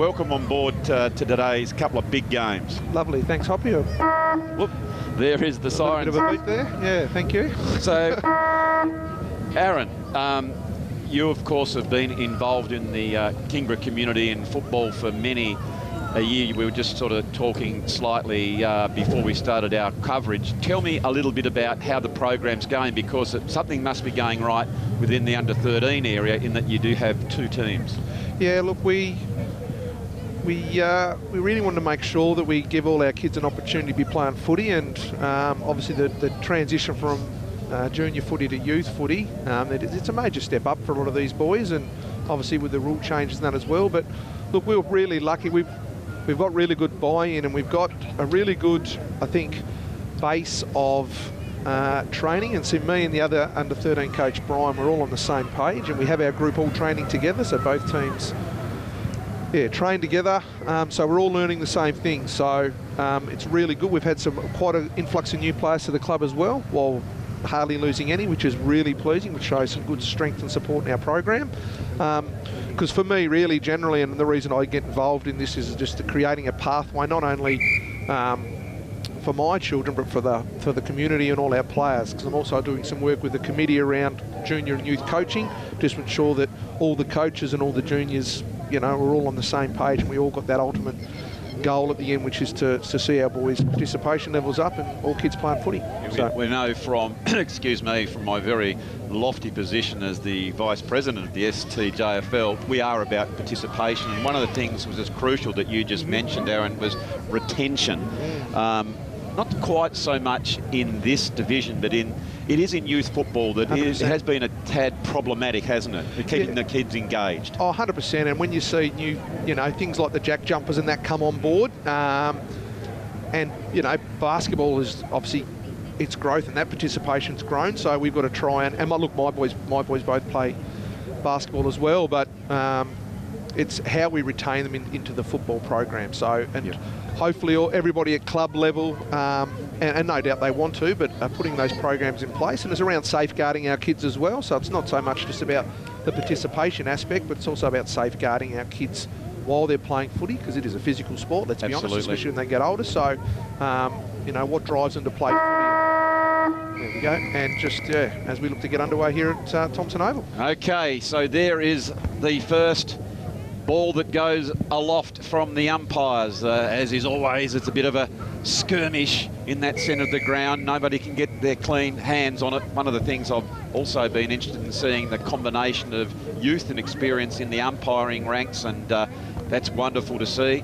welcome on board to today's couple of big games. Lovely, thanks Hoppy. Whoop, there is the siren. A bit of a beat there, yeah, thank you. So, Aaron, you of course have been involved in the Kingborough community in football for many a year. We were just sort of talking slightly before we started our coverage. Tell me a little bit about how the program's going, because something must be going right within the under-13 area in that you do have 2 teams. Yeah, look, we really want to make sure that we give all our kids an opportunity to be playing footy, and obviously the transition from junior footy to youth footy, it's a major step up for a lot of these boys, and obviously with the rule changes and that as well. But look, we were really lucky. We've got really good buy-in, and we've got a really good, I think, base of training. And see, me and the other under-13 coach, Brian, we're all on the same page, and we have our group all training together, so both teams train together. So we're all learning the same thing. So it's really good. We've had quite an influx of new players to the club as well, while hardly losing any, which is really pleasing, which shows some good strength and support in our program. Because for me, really, generally, and the reason I get involved in this is just creating a pathway, not only for my children, but for the community and all our players. Because I'm also doing some work with the committee around junior and youth coaching, just to ensure that all the coaches and all the juniors, you know, we're all on the same page, and we all got that ultimate goal at the end, which is to see our boys' participation levels up and all kids playing footy. So we know from, excuse me, from my very lofty position as the Vice President of the STJFL, we are about participation. And one of the things was as crucial that you just mentioned, Aaron, was retention. Not quite so much in this division, but it is in youth football that it has been a tad problematic, hasn't it? Keeping the kids engaged. Oh, 100%. And when you see new, things like the jack jumpers and that come on board, and, basketball is obviously its growth, and that participation's grown. So we've got to try and look, my boys both play basketball as well, but it's how we retain them into the football program. So, hopefully everybody at club level, and no doubt they want to, but are putting those programs in place. And it's around safeguarding our kids as well. So it's not so much just about the participation aspect, but it's also about safeguarding our kids while they're playing footy, because it is a physical sport, let's be honest, especially when they get older. So, what drives them to play footy? There we go. And just, as we look to get underway here at Thompson Oval. Okay, so there is the first ball that goes aloft from the umpires. As is always, it's a bit of a skirmish in that centre of the ground. Nobody can get their clean hands on it. One of the things I've also been interested in seeing, the combination of youth and experience in the umpiring ranks, and that's wonderful to see.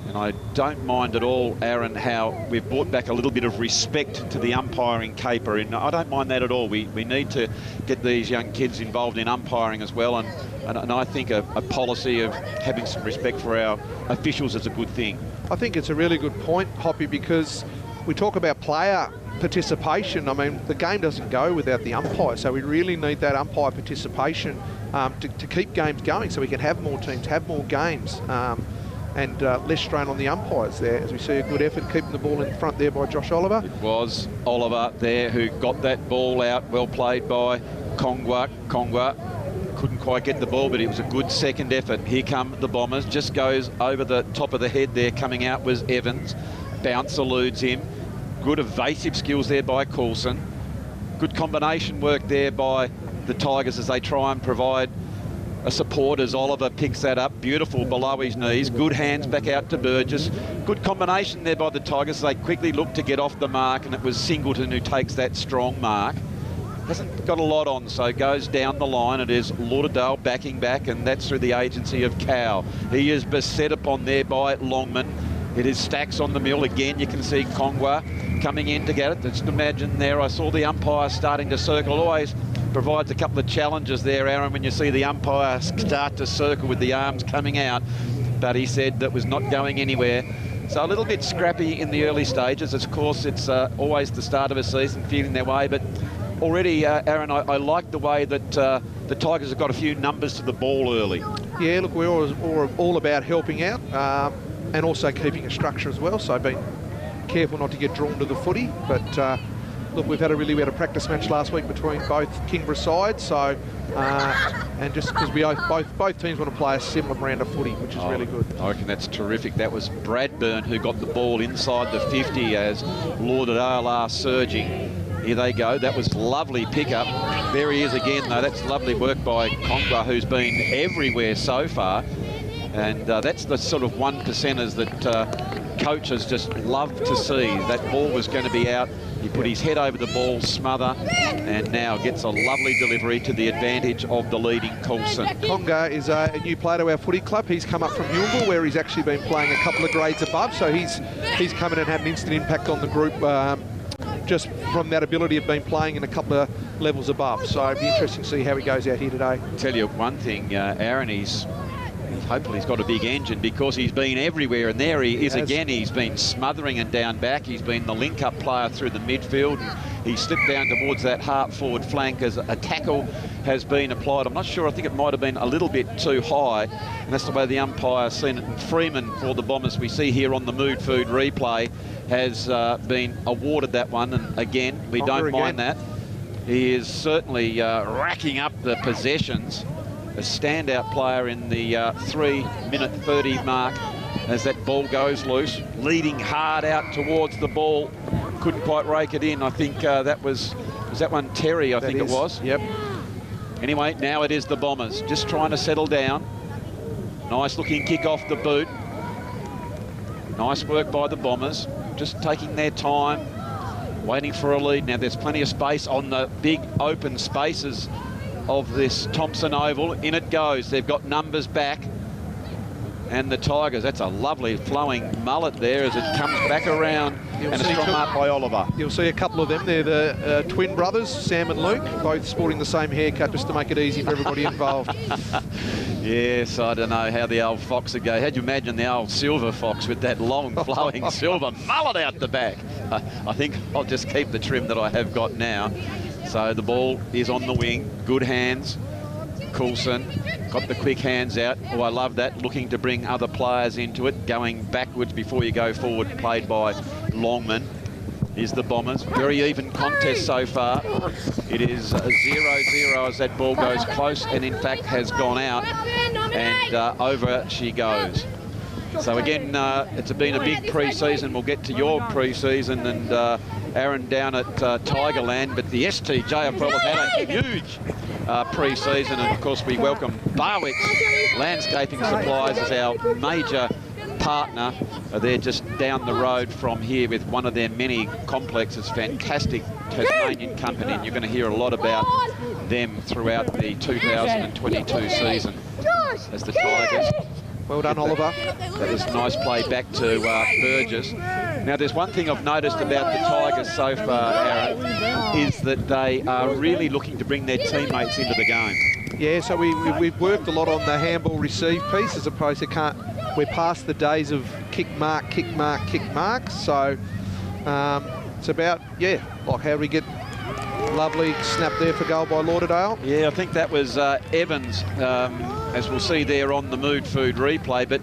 And I don't mind at all, Aaron, how we've brought back a little bit of respect to the umpiring caper. And I don't mind that at all. We need to get these young kids involved in umpiring as well. And I think a policy of having some respect for our officials is a good thing. I think it's a really good point, Hoppy, because we talk about player participation. I mean, the game doesn't go without the umpire, so we really need that umpire participation to keep games going, so we can have more teams, have more games, and less strain on the umpires there, as we see a good effort keeping the ball in front there by Josh Oliver. It was Oliver there who got that ball out. Well played by Kongwa. Kongwa couldn't quite get the ball, but it was a good second effort. Here come the Bombers. Just goes over the top of the head there. Coming out was Evans. Bounce eludes him. Good evasive skills there by Coulson. Good combination work there by the Tigers as they try and provide a support as Oliver picks that up. Beautiful below his knees. Good hands back out to Burgess. Good combination there by the Tigers. They quickly look to get off the mark, and it was Singleton who takes that strong mark. Hasn't got a lot on, so goes down the line. It is Lauderdale backing back, and that's through the agency of Cow. He is beset upon there by Longman. It is Stacks on the mill again. You can see Kongwa coming in to get it. Just imagine there, I saw the umpire starting to circle. Always provides a couple of challenges there, Aaron, when you see the umpire start to circle with the arms coming out. But he said that was not going anywhere. So a little bit scrappy in the early stages. Of course, it's always the start of a season, feeling their way. But already, Aaron, I like the way that the Tigers have got a few numbers to the ball early. Yeah, look, we're all about helping out and also keeping a structure as well. So being careful not to get drawn to the footy. But look, we had a practice match last week between both Kingborough sides, so and just because both teams want to play a similar brand of footy, which is really good. I reckon that's terrific. That was Bradburn who got the ball inside the 50 as Lauderdale are surging. Here they go. That was lovely pickup. There he is again, though. That's lovely work by Kingborough, who's been everywhere so far. And that's the sort of 1%ers that coaches just love to see. That ball was going to be out. He put his head over the ball, smother, and now gets a lovely delivery to the advantage of the leading Coulson. Conga is a new player to our footy club. He's come up from Yulga, where he's actually been playing a couple of grades above. So he's come in and had an instant impact on the group just from that ability of being playing in a couple of levels above. So it'd be interesting to see how he goes out here today. I'll tell you one thing, Aaron, hopefully he's got a big engine because he's been everywhere, and there he is again. He's been smothering and down back. He's been the link-up player through the midfield. He slipped down towards that half forward flank as a tackle has been applied. I'm not sure, I think it might have been a little bit too high, and that's the way the umpire's seen it. And Freeman for the Bombers, we see here on the Mood Food replay, has been awarded that one, and again, we don't mind that. He is certainly racking up the possessions. A standout player in the 3-minute 30 mark as that ball goes loose, leading hard out towards the ball. Couldn't quite rake it in. I think that was that one Terry, I think it was. Yep. Anyway, now it is the Bombers just trying to settle down. Nice looking kick off the boot. Nice work by the Bombers, just taking their time, waiting for a lead. Now there's plenty of space on the big open spaces of this Thompson Oval. In it goes. They've got numbers back. And the Tigers, that's a lovely flowing mullet there as it comes back around. And a strong mark by Oliver. You'll see a couple of them. They're the twin brothers, Sam and Luke, both sporting the same haircut just to make it easy for everybody involved. Yes, I don't know how the old fox would go. How'd you imagine the old silver fox with that long flowing silver mullet out the back? I think I'll just keep the trim that I have got now. So the ball is on the wing. Good hands. Coulson got the quick hands out. Oh, I love that. Looking to bring other players into it. Going backwards before you go forward. Played by Longman. Is the Bombers. Very even contest so far. It is 0-0 as that ball goes close and in fact has gone out. And over she goes. So again, it's been a big pre-season. We'll get to your pre-season and Aaron down at Tigerland, but the STJFL have had a huge pre-season, and of course we welcome Barwick Landscaping Supplies as our major partner. They're just down the road from here with one of their many complexes. Fantastic Tasmanian company, and you're going to hear a lot about them throughout the 2022 season as the Tigers. Well done, Oliver. That was a nice play back to Burgess. Now, there's one thing I've noticed about the Tigers so far, Aaron, is that they are really looking to bring their teammates into the game. Yeah, so we've worked a lot on the handball receive piece as opposed to we're past the days of kick mark, kick mark, kick mark. So it's about, like how do we get lovely snap there for goal by Lauderdale. Yeah, I think that was Evans, as we'll see there on the Mood Food replay. But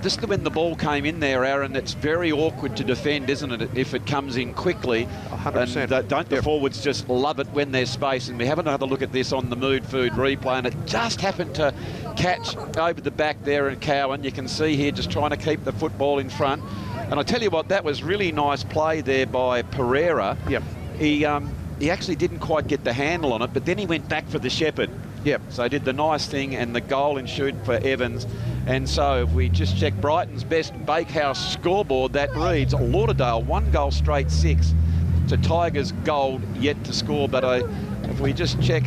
just when the ball came in there, Aaron, it's very awkward to defend, isn't it, if it comes in quickly? 100%. And don't the forwards just love it when there's space? And we have another look at this on the Mood Food replay, and it just happened to catch over the back there in Cowan. You can see here just trying to keep the football in front. And I tell you what, that was really nice play there by Pereira. Yep. He actually didn't quite get the handle on it, but then he went back for the shepherd. Yep. So he did the nice thing, and the goal ensued for Evans. And so if we just check Brighton's best Bakehouse scoreboard, that reads Lauderdale 1 goal straight 6 to Tigers gold yet to score. But if we just check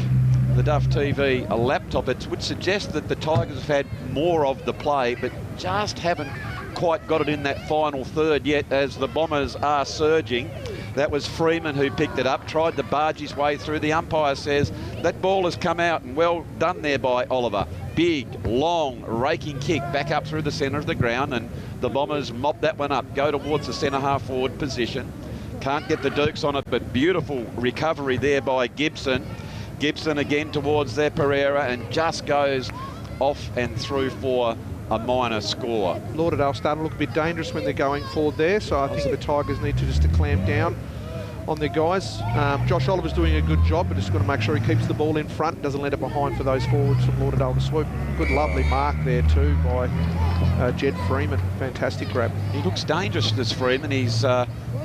the Duff TV a laptop, it would suggest that the Tigers have had more of the play, but just haven't quite got it in that final third yet as the Bombers are surging. That was Freeman who picked it up, tried to barge his way through. The umpire says that ball has come out, and well done there by Oliver. Big, long, raking kick back up through the centre of the ground, and the Bombers mop that one up, go towards the centre half forward position. Can't get the Dukes on it, but beautiful recovery there by Gibson. Gibson again towards their Pereira, and just goes off and through for a minor score. Lauderdale starting to look a bit dangerous when they're going forward there, so I think the Tigers need to just clamp down on their guys. Josh Oliver's doing a good job, but just got to make sure he keeps the ball in front, doesn't let it behind for those forwards from Lauderdale to swoop. Good, lovely mark there too by Jed Freeman. Fantastic grab. He looks dangerous, this Freeman. He's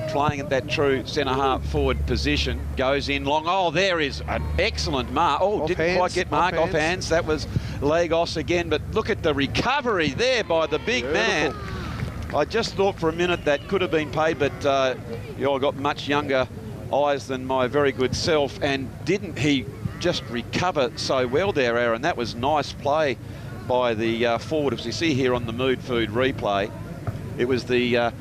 playing at that true centre-half forward position. Goes in long. Oh, there is an excellent mark. Oh, Off didn't hands, quite get mark off hands. That was Lagos again, but look at the recovery there by the big man. I just thought for a minute that could have been paid, but you all got much younger eyes than my very good self, and didn't he just recover so well there, Aaron? That was nice play by the forward. As you see here on the Mood Food replay, it was the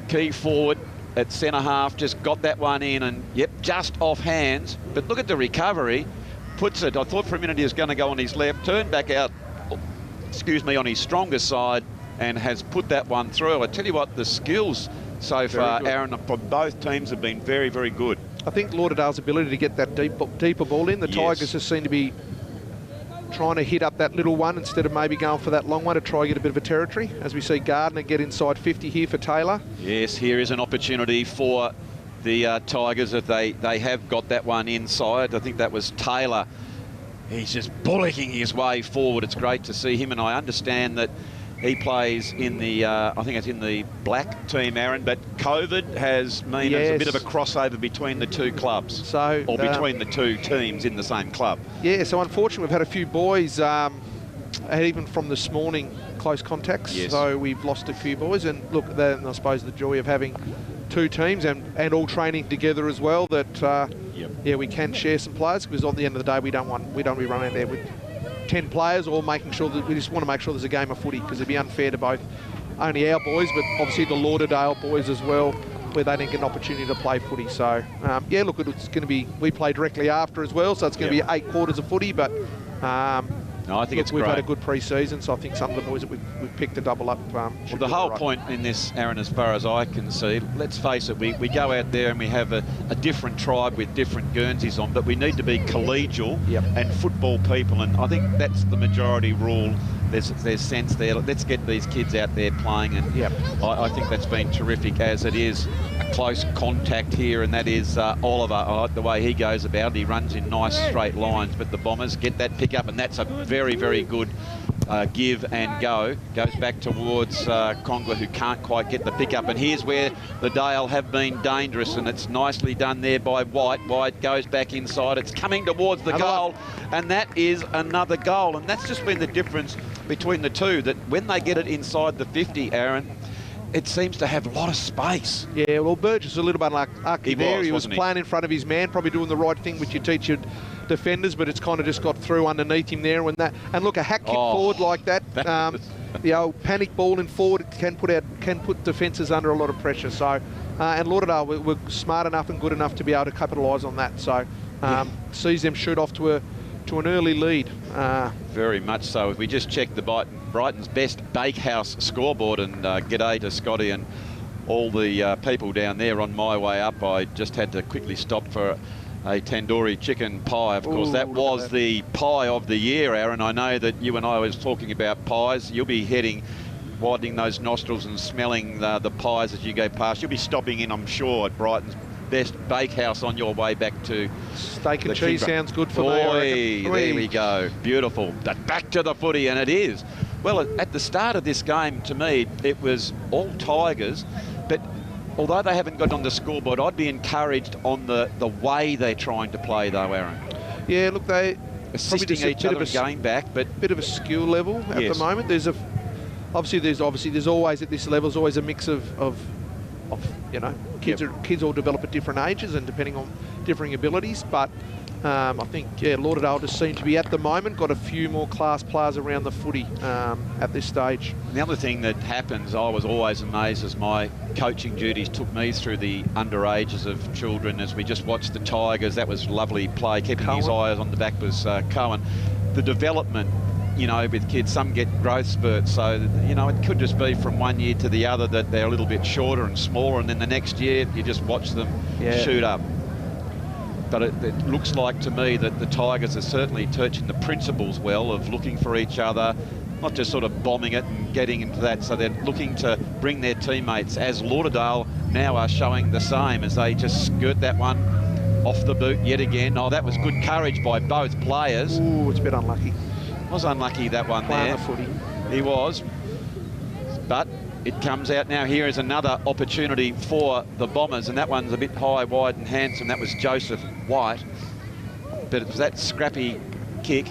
key forward at centre half, just got that one in, and yep, just off hands. But look at the recovery, puts it. I thought for a minute he was going to go on his left, turned back out, excuse me, on his stronger side, and has put that one through. I tell you what, the skills so far, Aaron, from both teams have been very, very good. I think Lauderdale's ability to get that deeper ball in. The Tigers just seem to be trying to hit up that little one instead of maybe going for that long one to try and get a bit of a territory. As we see Gardner get inside 50 here for Taylor. Yes, here is an opportunity for the Tigers if they have got that one inside. I think that was Taylor. He's just bullocking his way forward. It's great to see him, and I understand that he plays in the, I think it's in the black team, Aaron, but COVID has meant there's a bit of a crossover between the two clubs, or between the two teams in the same club. Yeah, so unfortunately we've had a few boys, even from this morning, close contacts, so we've lost a few boys, and look, then I suppose the joy of having two teams and all training together as well, that, yeah, we can share some players, because on the end of the day we don't be running there with 10 players, or making sure that we just want to make sure there's a game of footy, because it'd be unfair to both only our boys, but obviously the Lauderdale boys as well, where they didn't get an opportunity to play footy. So, yeah, look, it's going to be, we play directly after as well, so it's going to be 8 quarters of footy, but no, I think it's we've great. had a good pre-season, so I think some of the boys that we've picked to double up. Well, the whole point in this, Aaron, as far as I can see, let's face it, we go out there and we have a different tribe with different Guernseys on, but we need to be collegial and football people, and I think that's the majority rule. There's sense there. Let's get these kids out there playing, and I think that's been terrific, as it is a close contact here, and that is Oliver. I like the way he goes about it. He runs in nice straight lines, but the Bombers get that pick up, and that's a very, very good give and go. Goes back towards Conga, who can't quite get the pick up, and here's where the Dale have been dangerous, and it's nicely done there by White. White goes back inside. It's coming towards the goal, and that is another goal, and that's just been the difference between the two, that when they get it inside the 50, Aaron, it seems to have a lot of space. Yeah, well, Burgess is a little bit like Aki there. He was playing in front of his man, probably doing the right thing, which you teach your defenders, but it's kind of just got through underneath him there. And look, a hack kick forward like that, the old panic ball in forward can put defences under a lot of pressure. So, and Lauderdale were smart enough and good enough to be able to capitalise on that. So, sees them shoot off to an early lead. Very much so. If we just check the Brighton's best Bakehouse scoreboard, and g'day to Scotty and all the people down there on my way up. I just had to quickly stop for a tandoori chicken pie. Of course, that was the pie of the year, Aaron. I know that you and I was talking about pies. You'll be widening those nostrils and smelling the pies as you go past. You'll be stopping in, I'm sure, at Brighton's best Bakehouse on your way back to steak and cheese. Sounds good for me. There we go. Beautiful. Back to the footy, and it is. Well, at the start of this game, to me, it was all Tigers, but although they haven't got on the scoreboard, I'd be encouraged on the way they're trying to play, though, Aaron. Yeah, look, they assisting each other and going back, but bit of a skill level at the moment. There's always at this level, there's always a mix of you know, kids all develop at different ages and depending on differing abilities, but I think Lauderdale just seem to be at the moment got a few more class players around the footy at this stage. The other thing that happens, I was always amazed as my coaching duties took me through the underages of children, as we just watched the Tigers. That was lovely play. Keeping his eyes on the back was Cohen. The development, you know, with kids, some get growth spurts, so you know, it could just be from one year to the other that they're a little bit shorter and smaller, and then the next year you just watch them shoot up. But it looks like to me that the Tigers are certainly teaching the principles well of looking for each other, not just sort of bombing it and getting into that. So they're looking to bring their teammates, as Lauderdale now are showing the same, as they just skirt that one off the boot yet again. Oh, that was good courage by both players. Ooh, it's a bit unlucky. Was unlucky, that one there. The footy. He was. But it comes out now. Here is another opportunity for the Bombers, and that one's a bit high, wide and handsome. That was Joseph White. But it was that scrappy kick.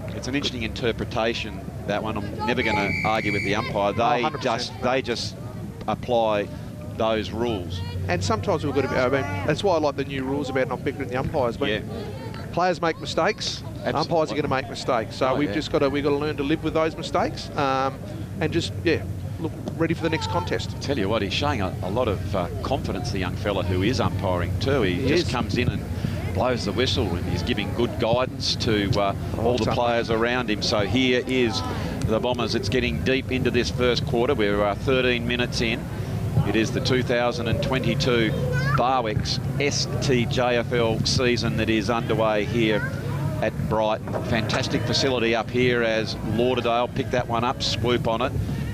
It's an interesting interpretation, that one. I'm never going to argue with the umpire. They just apply those rules. And sometimes we've got to be, I mean, that's why I like the new rules about not bickering the umpires. But players make mistakes. Absolutely. Umpires are going to make mistakes. So we've got to learn to live with those mistakes, and just look ready for the next contest. I tell you what, he's showing a lot of confidence, the young fella who is umpiring too. He just comes in and blows the whistle, and he's giving good guidance to all the players around him. So here is the Bombers. It's getting deep into this first quarter. We're 13 minutes in. It is the 2022 Barwick's STJFL season that is underway here at Brighton. Fantastic facility up here as Lauderdale picked that one up, swoop on it,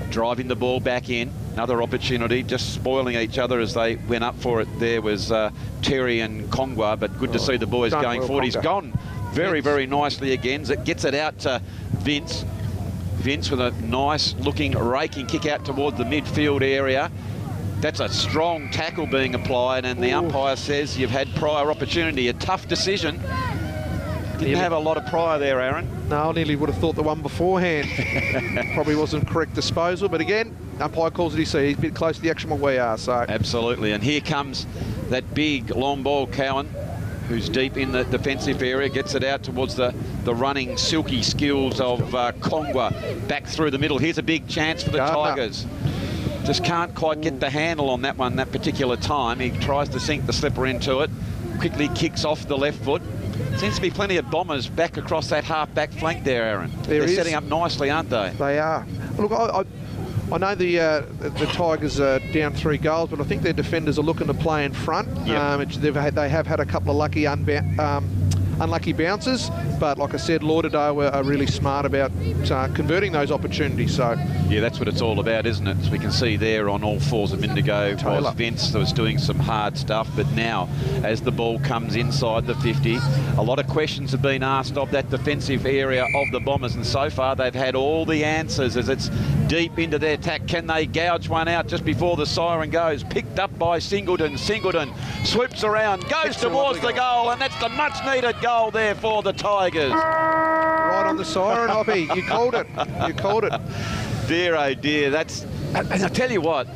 driving the ball back in. Another opportunity, just spoiling each other as they went up for it. There was Terry and Kongwa, but good to see the boys going forward. He's gone very, very nicely again. It gets it out to Vince. Vince with a nice looking raking kick out towards the midfield area. That's a strong tackle being applied, and the umpire says you've had prior opportunity. A tough decision. Didn't have a lot of prior there, Aaron. No, I nearly would have thought the one beforehand probably wasn't correct disposal, but again, umpire calls it he sees. He's a bit close to the action where we are, so. Absolutely, and here comes that big long ball, Cowan, who's deep in the defensive area, gets it out towards the running silky skills of Kongwa, back through the middle. Here's a big chance for the Tigers. Just can't quite get the handle on that one that particular time. He tries to sink the slipper into it, quickly kicks off the left foot. Seems to be plenty of Bombers back across that half-back flank there, Aaron. They're setting up nicely, aren't they? They are. Look, I know the Tigers are down 3 goals, but I think their defenders are looking to play in front. Yep. They have had a couple of lucky unlucky bounces, but like I said, Lauderdale are really smart about converting those opportunities. So yeah, that's what it's all about, isn't it? As we can see there on all fours a minute ago was Vince that was doing some hard stuff, but now as the ball comes inside the 50, a lot of questions have been asked of that defensive area of the Bombers, and so far they've had all the answers as it's deep into their attack. Can they gouge one out just before the siren goes? Picked up by Singleton. Singleton swoops around, goes towards the goal, and that's the much needed goal there for the Tigers. Right on the siren, Hoppy. You called it. You called it. Dear, oh dear. That's, and I tell you what,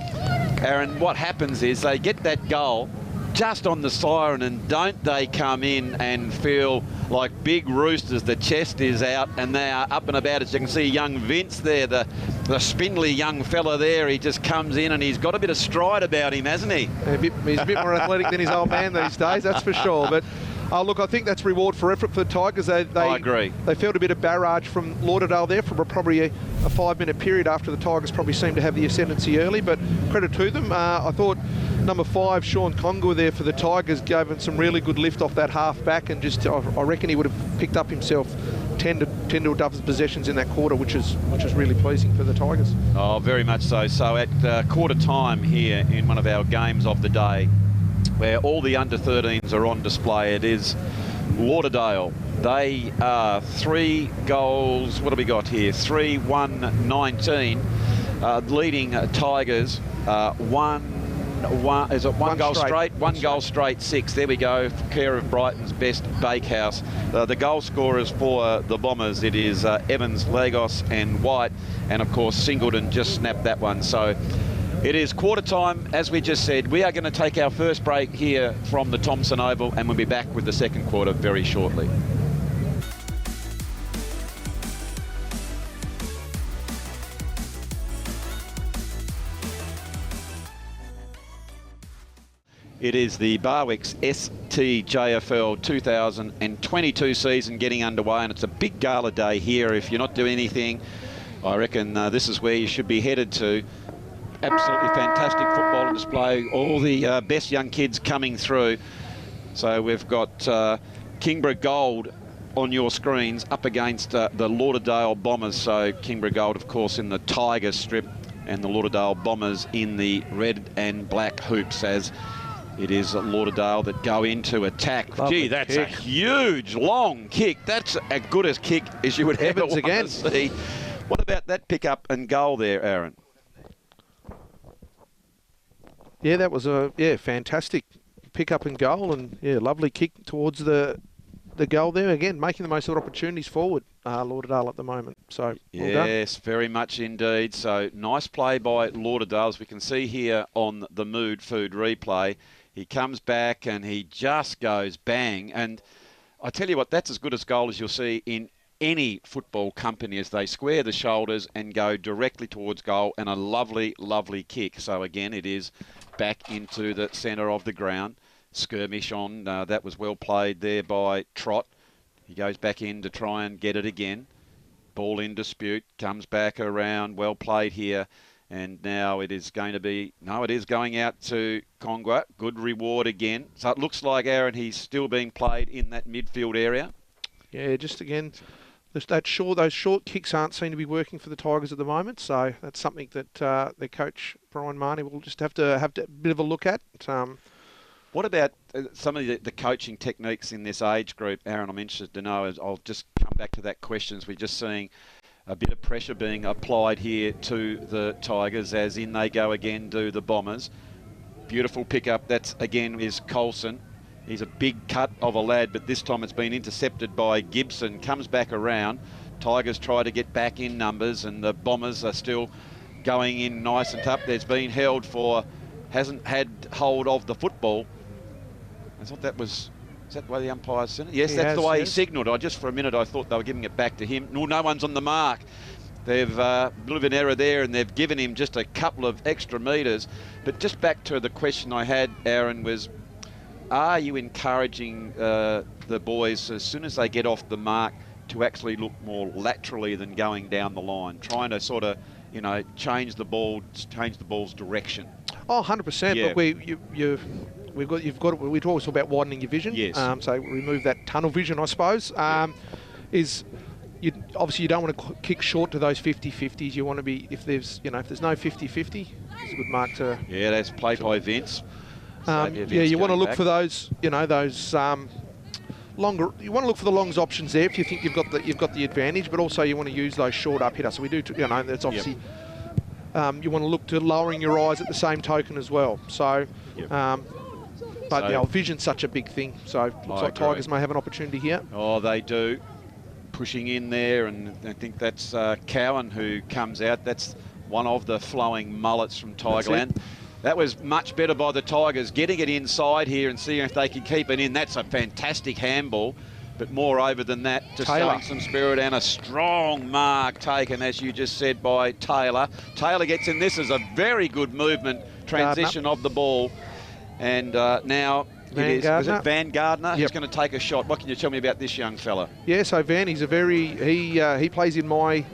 Aaron, what happens is they get that goal just on the siren, and don't they come in and feel like big roosters? The chest is out and they are up and about. As you can see, young Vince there, the spindly young fella there, he just comes in and he's got a bit of stride about him, hasn't he? He's a bit more athletic than his old man these days, that's for sure. But look, I think that's reward for effort for the Tigers. I agree. They felt a bit of barrage from Lauderdale there for probably a 5-minute period after the Tigers probably seemed to have the ascendancy early, but credit to them. I thought number 5, Sean Kongwa there for the Tigers, gave him some really good lift off that half back, and just I reckon he would have picked up himself 10 to a dozen possessions in that quarter, which is really pleasing for the Tigers. Oh, very much so. So at quarter time here in one of our games of the day, where all the under-13s are on display, it is Lauderdale. They are 3 goals. What do we got here? 3-1-19, leading Tigers 1 goal straight? One goal straight, 6. There we go, care of Brighton's best Bakehouse. The goal scorers for the Bombers, it is Evans, Lagos and White, and of course Singleton just snapped that one. So it is quarter time, as we just said. We are going to take our first break here from the Thompson Oval, and we'll be back with the second quarter very shortly. It is the Barwick's STJFL 2022 season getting underway, and it's a big gala day here. If you're not doing anything, I reckon this is where you should be headed to. Absolutely fantastic football on display. All the best young kids coming through. So we've got Kingborough Gold on your screens up against the Lauderdale Bombers. So Kingborough Gold, of course, in the Tiger strip, and the Lauderdale Bombers in the red and black hoops, as it is Lauderdale that go into attack. Lovely Gee, that's kick. a huge, long kick. That's as good a kick as you would ever Evans want again. to see. What about that pick-up and goal there, Aaron? Yeah, that was a fantastic pick up and goal, and lovely kick towards the goal there. Again, making the most of the opportunities forward, Lauderdale at the moment. So well done. Yes, very much indeed. So nice play by Lauderdale, as we can see here on the Mood Food replay. He comes back and he just goes bang. And I tell you what, that's as good a goal as you'll see in any football company, as they square the shoulders and go directly towards goal, and a lovely, lovely kick. So again, it is back into the centre of the ground. Skirmish on. That was well played there by Trott. He goes back in to try and get it again. Ball in dispute. Comes back around. Well played here. And now it is going to be... No, it is going out to Congra. Good reward again. So it looks like, Aaron, he's still being played in that midfield area. Yeah, just again, those short kicks aren't seen to be working for the Tigers at the moment. So that's something that their coach, Brian Marnie, will just have to have a bit of a look at. What about some of the coaching techniques in this age group, Aaron? I'm interested to know. As I'll just come back to that question. We're just seeing a bit of pressure being applied here to the Tigers, as in they go again, do the Bombers. Beautiful pickup. That's, again, is Coulson. He's a big cut of a lad, but this time it's been intercepted by Gibson. Comes back around. Tigers try to get back in numbers, and the Bombers are still going in nice and tough. There's been held for... Hasn't had hold of the football. I thought that was... Is that the way the umpire's sent it? Yes, that's the way he signalled. For a minute, I thought they were giving it back to him. No one's on the mark. They've a bit of an error there, and they've given him just a couple of extra metres. But just back to the question I had, Aaron, was, are you encouraging the boys, as soon as they get off the mark, to actually look more laterally than going down the line, trying to sort of, change the ball's direction? Oh, 100%. Yeah. Look, we talk about widening your vision. Yes. So remove that tunnel vision, I suppose. Obviously you don't want to kick short to those 50-50s. You want to be, if there's no 50-50, it's a good mark to... Yeah, that's played by Vince. You want to look for those, longer. You want to look for the longs options there if you think you've got the advantage, but also you want to use those short up hitters. So we do, that's obviously... Yep. You want to look to lowering your eyes at the same token as well. So, vision's such a big thing. So looks like Tigers may have an opportunity here. Oh, they do. Pushing in there, and I think that's Cowan who comes out. That's one of the flowing mullets from Tigerland. That was much better by the Tigers, getting it inside here and seeing if they can keep it in. That's a fantastic handball. But moreover than that, just showing some spirit, and a strong mark taken, as you just said, by Taylor. Taylor gets in. This is a very good movement, transition of the ball. And now was it Van Gardner? He's going to take a shot. What can you tell me about this young fella? Yeah, so Van, he's a very, he plays in my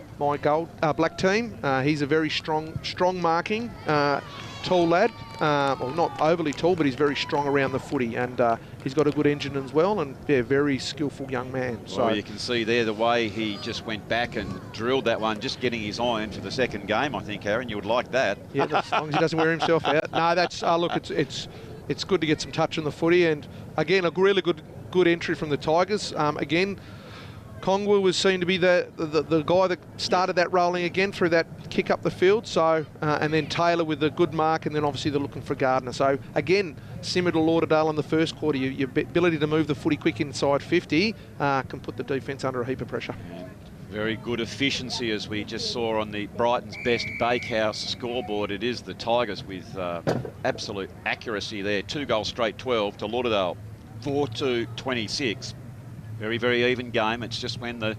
gold black team. He's a very strong marking, tall lad. Well, not overly tall, but he's very strong around the footy, and he's got a good engine as well, and very skillful young man. So you can see there the way he just went back and drilled that one, just getting his eye in for the second game. I think, Aaron, you would like that. Yeah, as long as he doesn't wear himself out. No, that's look, it's good to get some touch on the footy, and again, a really good entry from the Tigers. Again, Congra was seen to be the guy that started that rolling again through that kick up the field. So and then Taylor with a good mark, and then obviously they're looking for Gardner. So again, similar to Lauderdale in the first quarter, your ability to move the footy quick inside 50 can put the defence under a heap of pressure. Very good efficiency, as we just saw on the Brighton's best Bakehouse scoreboard. It is the Tigers with absolute accuracy there. 2 goals straight, 12 to Lauderdale, 4-26. Very, very even game. It's just when the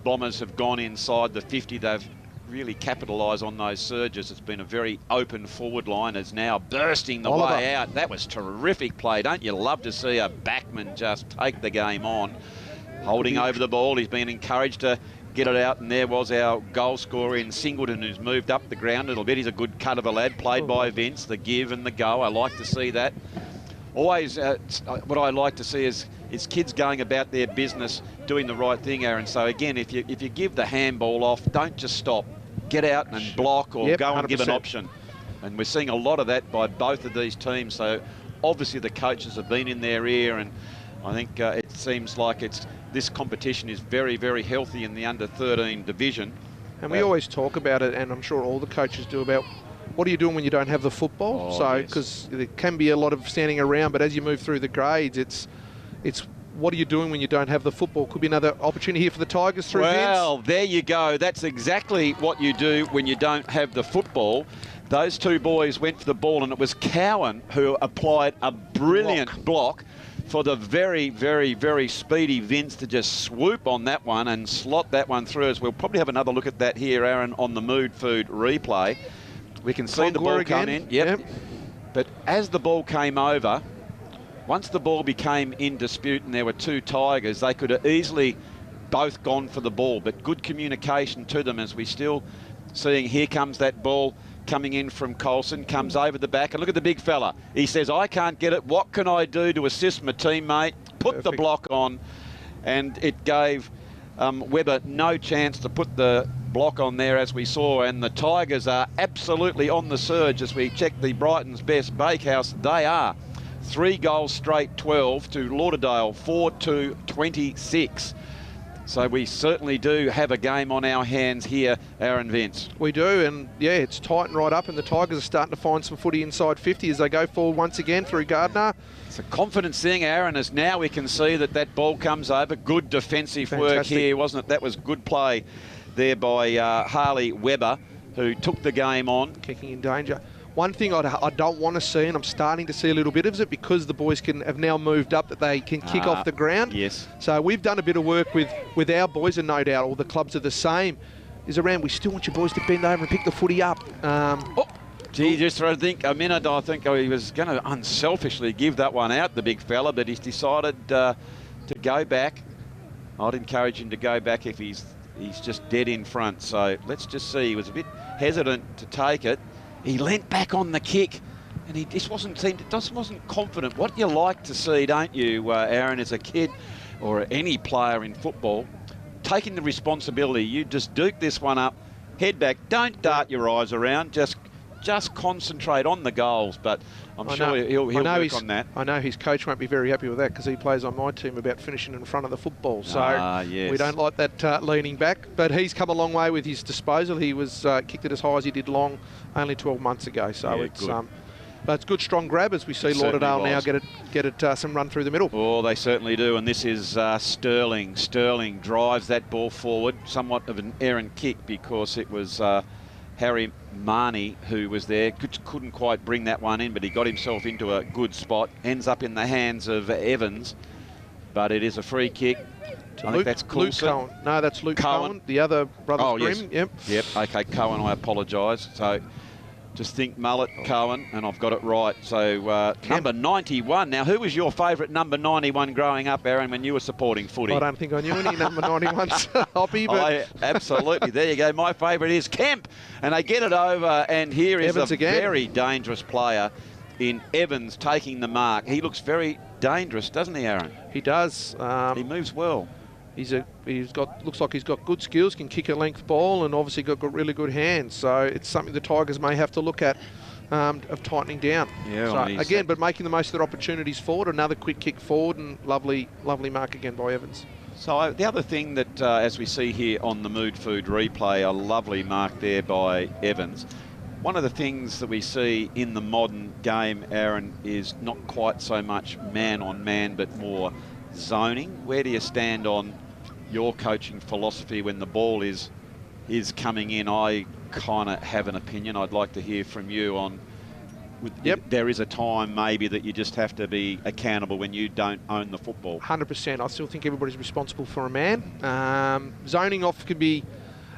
Bombers have gone inside the 50, they've really capitalised on those surges. It's been a very open forward line, is now bursting the way out. That was terrific play. Don't you love to see a backman just take the game on? Holding over the ball, he's been encouraged to get it out, and there was our goal scorer in Singleton, who's moved up the ground a little bit. He's a good cut of a lad, played by Vince, the give and the go. I like to see that. Always, what I like to see is It's kids going about their business, doing the right thing, Aaron. So again, if you give the handball off, don't just stop. Get out and block, or go and 100%. give an option. And we're seeing a lot of that by both of these teams. So obviously the coaches have been in their ear, and I think it seems like this competition is very, very healthy in the under-13 division. And we always talk about it, and I'm sure all the coaches do, about what are you doing when you don't have the football? Because there can be a lot of standing around, but as you move through the grades, it's what are you doing when you don't have the football? Could be another opportunity here for the Tigers through Vince. Well, there you go. That's exactly what you do when you don't have the football. Those two boys went for the ball, and it was Cowan who applied a brilliant block for the very, very, very speedy Vince to just swoop on that one and slot that one through. As we'll probably have another look at that here, Aaron, on the Mood Food replay. We can see the ball come in. Yep. But as the ball came over, once the ball became in dispute and there were two Tigers, they could have easily both gone for the ball. But good communication to them, as we still seeing here comes that ball coming in from Coulson, comes over the back. And look at the big fella. He says, I can't get it. What can I do to assist my teammate? Put the block on. And it gave Webber no chance to put the block on there, as we saw. And the Tigers are absolutely on the surge. As we check the Brighton's best Bakehouse, they are 3 goals straight, 12 to Lauderdale, 4-26. So we certainly do have a game on our hands here, Aaron Vince. We do, and yeah, it's tightened right up, and the Tigers are starting to find some footy inside 50 as they go forward once again through Gardner. It's a confidence thing, Aaron, as now we can see that ball comes over. Good defensive work here, wasn't it? That was good play there by Harley Webber, who took the game on. Kicking in danger. One thing I don't want to see, and I'm starting to see a little bit of it, because the boys have now moved up, that they can kick off the ground. Yes. So we've done a bit of work with our boys, and no doubt all the clubs are the same, is around, we still want your boys to bend over and pick the footy up. Gee, just for a minute, I think he was going to unselfishly give that one out, the big fella, but he's decided to go back. I'd encourage him to go back if he's just dead in front. So let's just see. He was a bit hesitant to take it. He leant back on the kick, and he just wasn't confident. What you like to see, don't you, Aaron, as a kid or any player in football, taking the responsibility. You just duke this one up, head back, don't dart your eyes around, just concentrate on the goals. But I'm sure he'll work on that. I know his coach won't be very happy with that, because he plays on my team about finishing in front of the football. So yes. We don't like that leaning back. But he's come a long way with his disposal. He was kicked it as high as he did long only 12 months ago. So it's but it's good strong grab, as we see Lauderdale now get it some run through the middle. Oh, they certainly do. And this is Sterling. Sterling drives that ball forward, somewhat of an errant kick, because it was Harry Marnie who was there. Couldn't quite bring that one in, but he got himself into a good spot. Ends up in the hands of Evans, but it is a free kick. I think that's Coulson. Luke Cohen. No, that's Luke Cohen, the other brother Grimm. Yes. Yep. Okay, Cohen, I apologise. So just think Mullet, Cohen, and I've got it right. So number 91. Now, who was your favourite number 91 growing up, Aaron, when you were supporting footy? I don't think I knew any number 91s, Hoppy. But Absolutely. There you go. My favourite is Kemp. And they get it over, and here is Evans again. Very dangerous player in Evans taking the mark. He looks very dangerous, doesn't he, Aaron? He does. He moves well. Looks like he's got good skills, can kick a length ball, and obviously got really good hands. So it's something the Tigers may have to look at of tightening down. Yeah. So again, but making the most of their opportunities forward. Another quick kick forward, and lovely mark again by Evans. So the other thing that, as we see here on the Mood Food replay, a lovely mark there by Evans. One of the things that we see in the modern game, Aaron, is not quite so much man-on-man, but more zoning. Where do you stand on your coaching philosophy when the ball is coming in? I kind of have an opinion. I'd like to hear from you on. There is a time maybe that you just have to be accountable when you don't own the football. 100%. I still think everybody's responsible for a man. Zoning off can be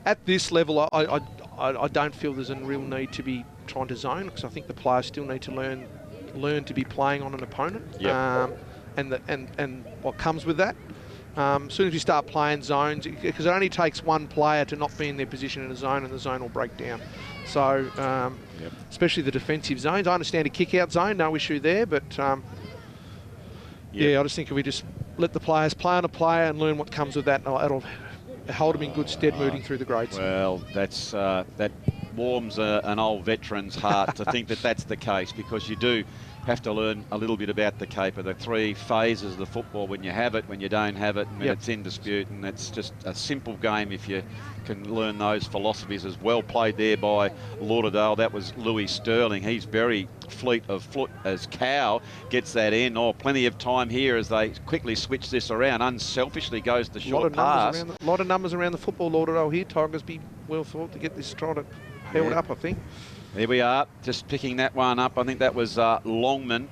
at this level. I don't feel there's a real need to be trying to zone, because I think the players still need to learn to be playing on an opponent. Yep. And what comes with that. As soon as you start playing zones, because it only takes one player to not be in their position in a zone, and the zone will break down. So, especially the defensive zones. I understand a kick-out zone, no issue there, but I just think if we just let the players play on a player and learn what comes with that. And it'll hold them in good stead moving through the grades. Well, that's that warms an old veteran's heart to think that that's the case, because you do have to learn a little bit about the caper, the three phases of the football: when you have it, when you don't have it, and when it's in dispute. And it's just a simple game if you can learn those philosophies. As well played there by Lauderdale. That was Louis Sterling. He's very fleet of foot as Cow gets that in. Oh, plenty of time here as they quickly switch this around. Unselfishly goes the short pass. A lot of numbers around the football, Lauderdale here. Tigers be well thought to get this try to held up, I think. Here we are, just picking that one up. I think that was Longman.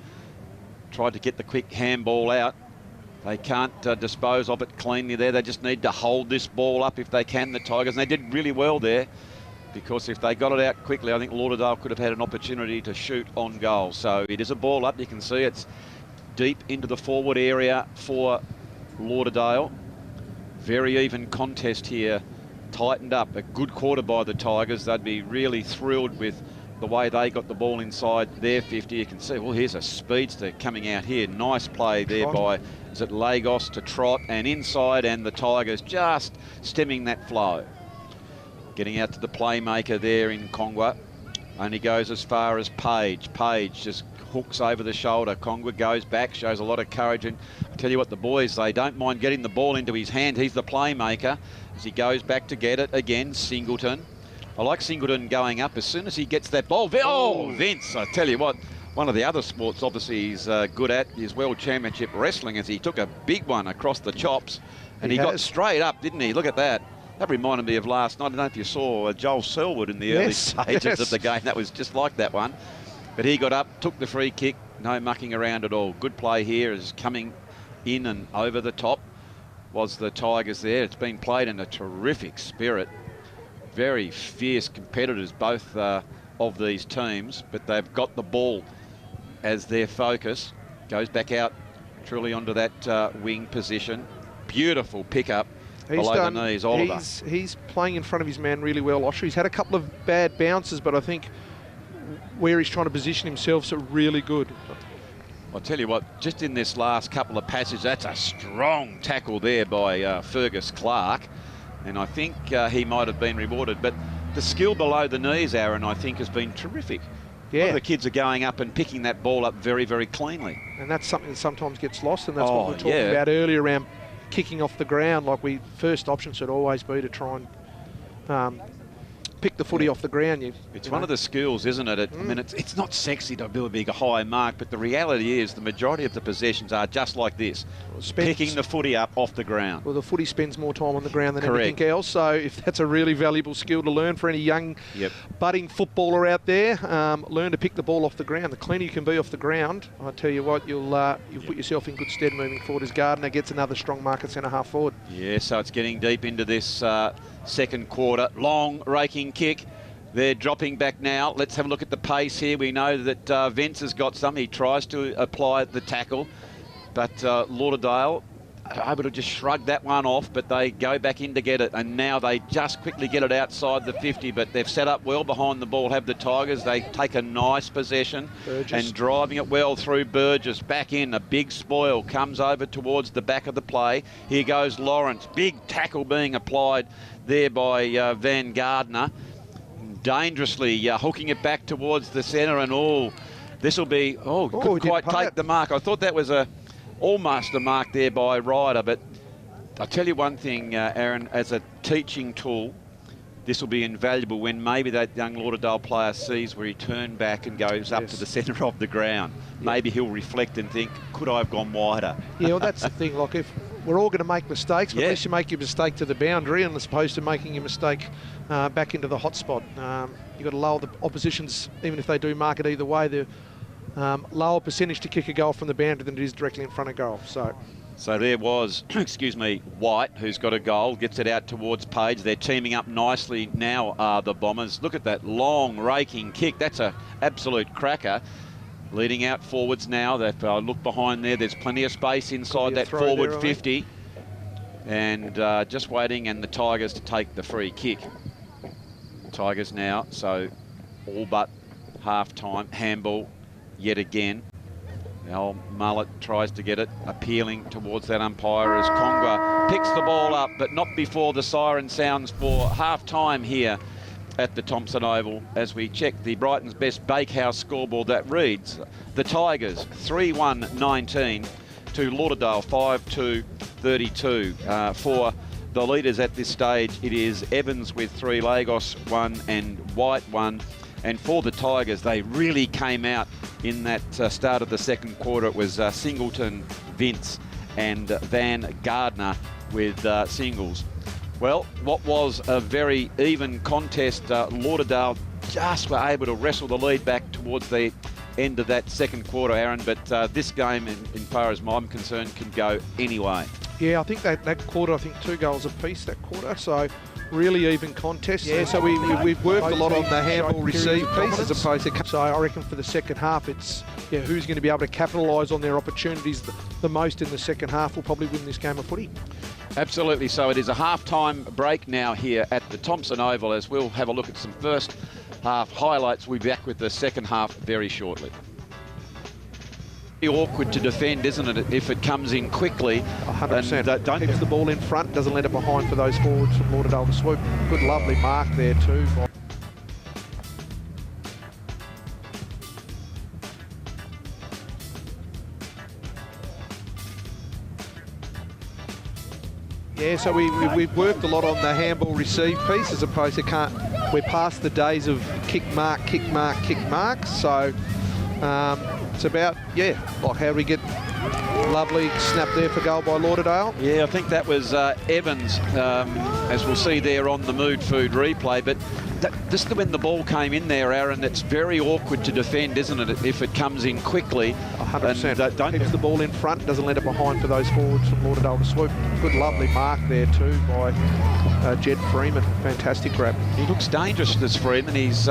Tried to get the quick handball out. They can't dispose of it cleanly there. They just need to hold this ball up if they can, the Tigers. And they did really well there, because if they got it out quickly, I think Lauderdale could have had an opportunity to shoot on goal. So it is a ball up. You can see it's deep into the forward area for Lauderdale. Very even contest here. Tightened up. A good quarter by the Tigers. They'd be really thrilled with the way they got the ball inside their 50. You can see, well, here's a speedster coming out here. Nice play there by, is it Lagos to Trot, and inside, and the Tigers just stemming that flow. Getting out to the playmaker there in Kongwa. Only goes as far as Page. Page just hooks over the shoulder. Kongwa goes back, shows a lot of courage. And I tell you what, the boys, they don't mind getting the ball into his hand. He's the playmaker as he goes back to get it again. Singleton. I like Singleton going up as soon as he gets that ball. Oh, Vince, I tell you what, one of the other sports obviously he's good at is World Championship Wrestling, as he took a big one across the chops. And he got straight up, didn't he? Look at that. That reminded me of last night. I don't know if you saw Joel Selwood in the early stages of the game. That was just like that one. But he got up, took the free kick, no mucking around at all. Good play here is coming in and over the top was the Tigers there. It's been played in a terrific spirit. Very fierce competitors, both of these teams, but they've got the ball as their focus. Goes back out truly onto that wing position. Beautiful pickup. Below the knees, Oliver. He's playing in front of his man really well, Osher. He's had a couple of bad bounces, but I think where he's trying to position himself is really good. I'll tell you what, just in this last couple of passages, that's a strong tackle there by Fergus Clark. And I think he might have been rewarded. But the skill below the knees, Aaron, I think has been terrific. Yeah. The kids are going up and picking that ball up very, very cleanly. And that's something that sometimes gets lost, and that's what we were talking about earlier around kicking off the ground. Like, first option should always be to try and pick the footy off the ground. It's one of the skills, isn't it? I mean, it's not sexy to build a big high mark, but the reality is the majority of the possessions are just like this, picking the footy up off the ground. Well, the footy spends more time on the ground than anything else, so if that's a really valuable skill to learn for any young budding footballer out there, learn to pick the ball off the ground. The cleaner you can be off the ground, I tell you what, you'll put yourself in good stead moving forward as Gardner gets another strong mark at centre-half forward. Yeah, so it's getting deep into this second quarter. Long raking kick. They're dropping back now. Let's have a look at the pace here. We know that Vince has got some. He tries to apply the tackle, but Lauderdale are able to just shrug that one off, but they go back in to get it, and now they just quickly get it outside the 50, but they've set up well behind the ball, have the Tigers. They take a nice possession and driving it well through Burgess. Back in, a big spoil, comes over towards the back of the play. Here goes Lawrence. Big tackle being applied there by Van Gardner. Dangerously hooking it back towards the centre, and this will be, couldn't quite take the mark. I thought that was almost a mark there by Ryder, but I'll tell you one thing, Aaron, as a teaching tool, this will be invaluable when maybe that young Lauderdale player sees where he turned back and goes up to the centre of the ground. Maybe he'll reflect and think, could I have gone wider? Yeah, well, that's the thing. Like, if we're all going to make mistakes, but at least you make your mistake to the boundary, and as opposed to making your mistake back into the hot spot. You've got to lower the oppositions, even if they do mark it either way, the lower percentage to kick a goal from the boundary than it is directly in front of goal. So there was, excuse me, White, who's got a goal, gets it out towards Page. They're teaming up nicely now, the Bombers. Look at that long raking kick. That's an absolute cracker. Leading out forwards now. They've looked behind there. There's plenty of space inside that forward there, 50. And just waiting, and the Tigers to take the free kick. Tigers now, so all but half-time. Handball yet again. Al Mullet tries to get it, appealing towards that umpire as Conga picks the ball up, but not before the siren sounds for half-time here at the Thompson Oval as we check the Brighton's best Bakehouse scoreboard that reads the Tigers 3-1-19 to Lauderdale 5-2-32. For the leaders at this stage, it is Evans with 3, Lagos 1 and White 1. And for the Tigers, they really came out in that start of the second quarter. It was Singleton, Vince and Van Gardner with singles. Well, what was a very even contest, Lauderdale just were able to wrestle the lead back towards the end of that second quarter, Aaron. But this game, in far as I'm concerned, can go any way. Yeah, I think that quarter, I think 2 goals apiece that quarter. So really even contest. Yeah, so we've worked a lot on the handball receive piece as opposed to... So I reckon for the second half, it's who's going to be able to capitalise on their opportunities the most in the second half will probably win this game of footy. Absolutely. So it is a half-time break now here at the Thompson Oval as we'll have a look at some first half highlights. We'll be back with the second half very shortly. Awkward to defend, isn't it, if it comes in quickly? 100%. Keeps the ball in front, doesn't let it behind for those forwards from Lauderdale to swoop. Good, lovely mark there too. Yeah, so we've worked a lot on the handball receive piece as opposed to we're past the days of kick mark. So it's about, like how we get lovely snap there for goal by Lauderdale. Yeah, I think that was Evans, as we'll see there on the Mood Food replay. But just when the ball came in there, Aaron, it's very awkward to defend, isn't it, if it comes in quickly? 100%. Keeps the ball in front, doesn't let it behind for those forwards from Lauderdale to swoop. Good, lovely mark there too by Jed Freeman. Fantastic grab. He looks dangerous, this Freeman. He's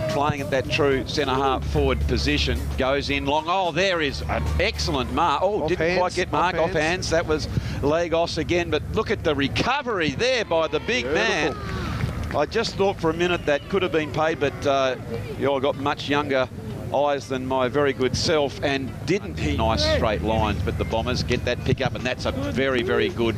playing at that true centre-half forward position. Goes in long. Oh, there is an excellent mark. Oh, off didn't hands, quite get mark off hands. That was Lagos again. But look at the recovery there by the big man. I just thought for a minute that could have been paid, but I got much younger eyes than my very good self, and didn't he? Nice straight lines, but the Bombers get that pick up, and that's a very, very good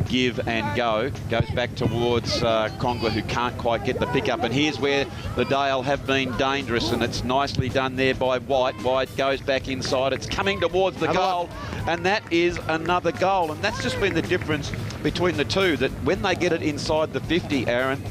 give and go. Goes back towards Conga, who can't quite get the pick up, and here's where the Dale have been dangerous, and it's nicely done there by White. White goes back inside. It's coming towards the goal, and that is another goal, and that's just been the difference between the two, that when they get it inside the 50, Aaron,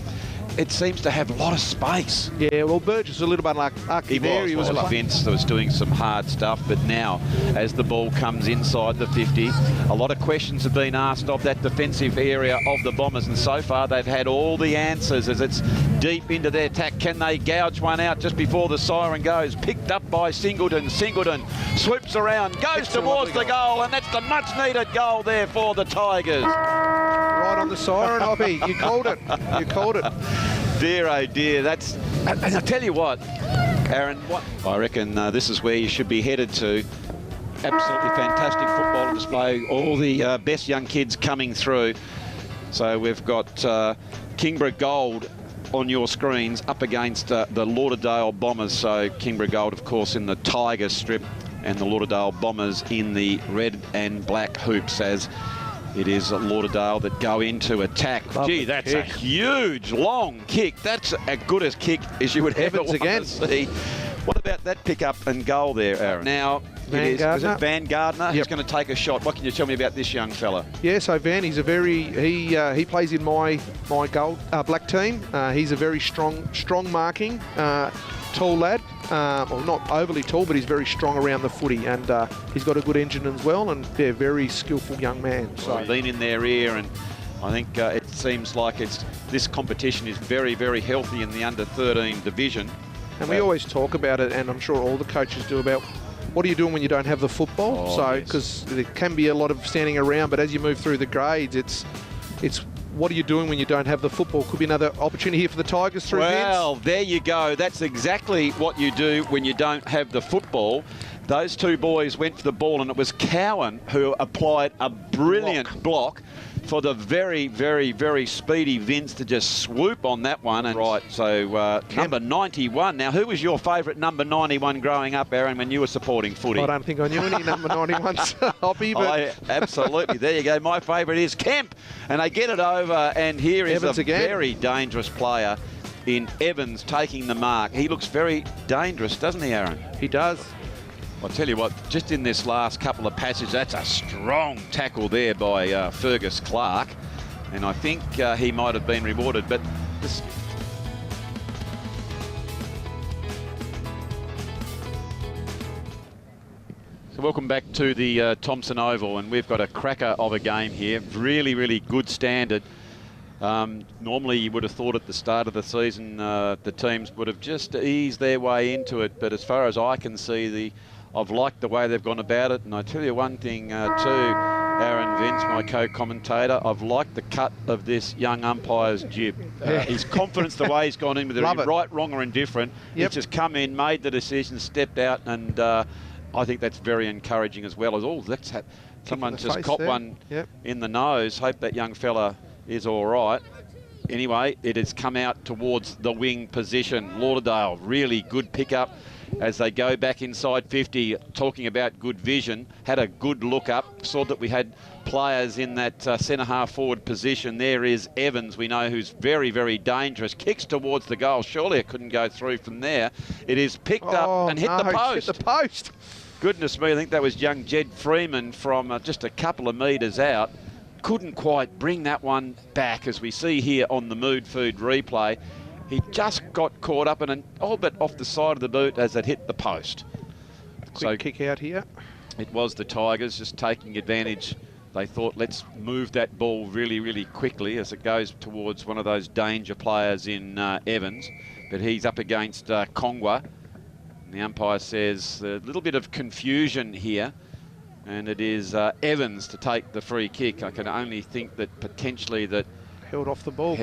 it seems to have a lot of space. Yeah, well, Burgess was a little bit like Aki there. He was like Vince that was doing some hard stuff, but now, as the ball comes inside the 50, a lot of questions have been asked of that defensive area of the Bombers, and so far they've had all the answers as it's deep into their attack. Can they gouge one out just before the siren goes? Picked up by Singleton. Singleton swoops around, goes towards the goal, and that's the much-needed goal there for the Tigers. Right on the siren, Hoppy. You called it. You called it. Dear, oh dear, that's... And I tell you what, Aaron, I reckon this is where you should be headed to. Absolutely fantastic football display. All the best young kids coming through. So we've got Kingborough Gold on your screens up against the Lauderdale Bombers. So Kingborough Gold, of course, in the Tiger strip, and the Lauderdale Bombers in the red and black hoops, as it is Lauderdale that go into attack. Gee, that's a huge, long kick. That's as good a kick as you would ever want to see. What about that pick up and goal there, Aaron? Now, is it Van Gardner who's going to take a shot? What can you tell me about this young fella? Yeah, so Van, he's a very, he plays in my gold black team. He's a very strong marking, tall lad. Well, not overly tall, but he's very strong around the footy, and he's got a good engine as well, and very skillful young man. So well, been in their ear, and I think it seems like this competition is very, very healthy in the under-13 division. And we always talk about it, and I'm sure all the coaches do, about what are you doing when you don't have the football? Because there can be a lot of standing around, but as you move through the grades, it's what are you doing when you don't have the football? Could be another opportunity here for the Tigers through Well, there you go. That's exactly what you do when you don't have the football. Those two boys went for the ball, and it was Cowan who applied a brilliant block for the very, very, very speedy Vince to just swoop on that one. And right, so number 91. Now, who was your favourite number 91 growing up, Aaron, when you were supporting footy? I don't think I knew any number 91s, Hoppy, but... Absolutely. There you go. My favourite is Kemp. And they get it over, and here is Evans a again. very dangerous player in Evans taking the mark. He looks very dangerous, doesn't he, Aaron? He does. I'll tell you what, just in this last couple of passages, that's a strong tackle there by Fergus Clark. And I think he might have been rewarded, but this... So welcome back to the Thompson Oval, and we've got a cracker of a game here. Really, really good standard. Normally you would have thought at the start of the season the teams would have just eased their way into it, but as far as I can see, I've liked the way they've gone about it. And I tell you one thing too, Aaron, Vince, my co-commentator, I've liked the cut of this young umpire's jib. His confidence, the way he's gone in with it, right, wrong or indifferent. He's just come in, made the decision, stepped out, and I think that's very encouraging as well. Someone just caught one in the nose. Hope that young fella is all right. Anyway, it has come out towards the wing position. Lauderdale, really good pickup as they go back inside 50, talking about good vision. Had a good look up, saw that we had players in that centre half forward position. There is Evans, we know, who's very, very dangerous. Kicks towards the goal. Surely it couldn't go through from there. It is picked up and hit the post. Hit the post. Goodness me, I think that was young Jed Freeman from just a couple of metres out. Couldn't quite bring that one back, as we see here on the Mood Food replay. He just got caught up and all but off the side of the boot as it hit the post. Quick kick out here. It was the Tigers just taking advantage. They thought, let's move that ball really, really quickly as it goes towards one of those danger players in Evans. But he's up against Kongwa. And the umpire says a little bit of confusion here. And it is Evans to take the free kick. I can only think that potentially that... Held off the ball.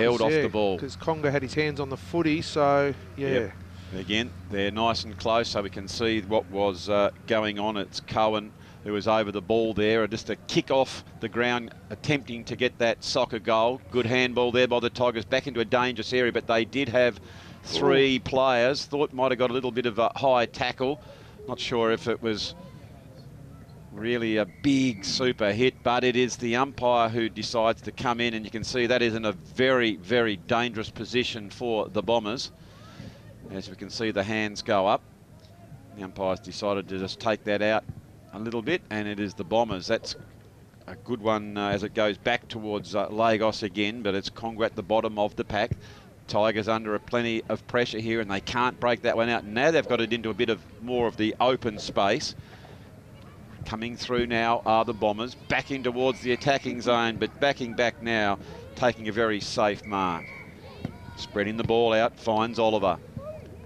Because Conga had his hands on the footy, so, yeah. Yep. Again, they're nice and close, so we can see what was going on. It's Cohen who was over the ball there. Just a kick off the ground, attempting to get that soccer goal. Good handball there by the Tigers, back into a dangerous area, but they did have three players. Thought might have got a little bit of a high tackle. Not sure if it was really a big super hit, but it is the umpire who decides to come in, and you can see that is in a very, very dangerous position for the Bombers. As we can see, the hands go up. The umpire's decided to just take that out a little bit, and it is the Bombers. That's a good one as it goes back towards Lagos again, but it's Congo at the bottom of the pack. Tigers under plenty of pressure here, and they can't break that one out. Now they've got it into a bit of more of the open space. Coming through now are the Bombers, backing towards the attacking zone, but backing back now, taking a very safe mark. Spreading the ball out, finds Oliver.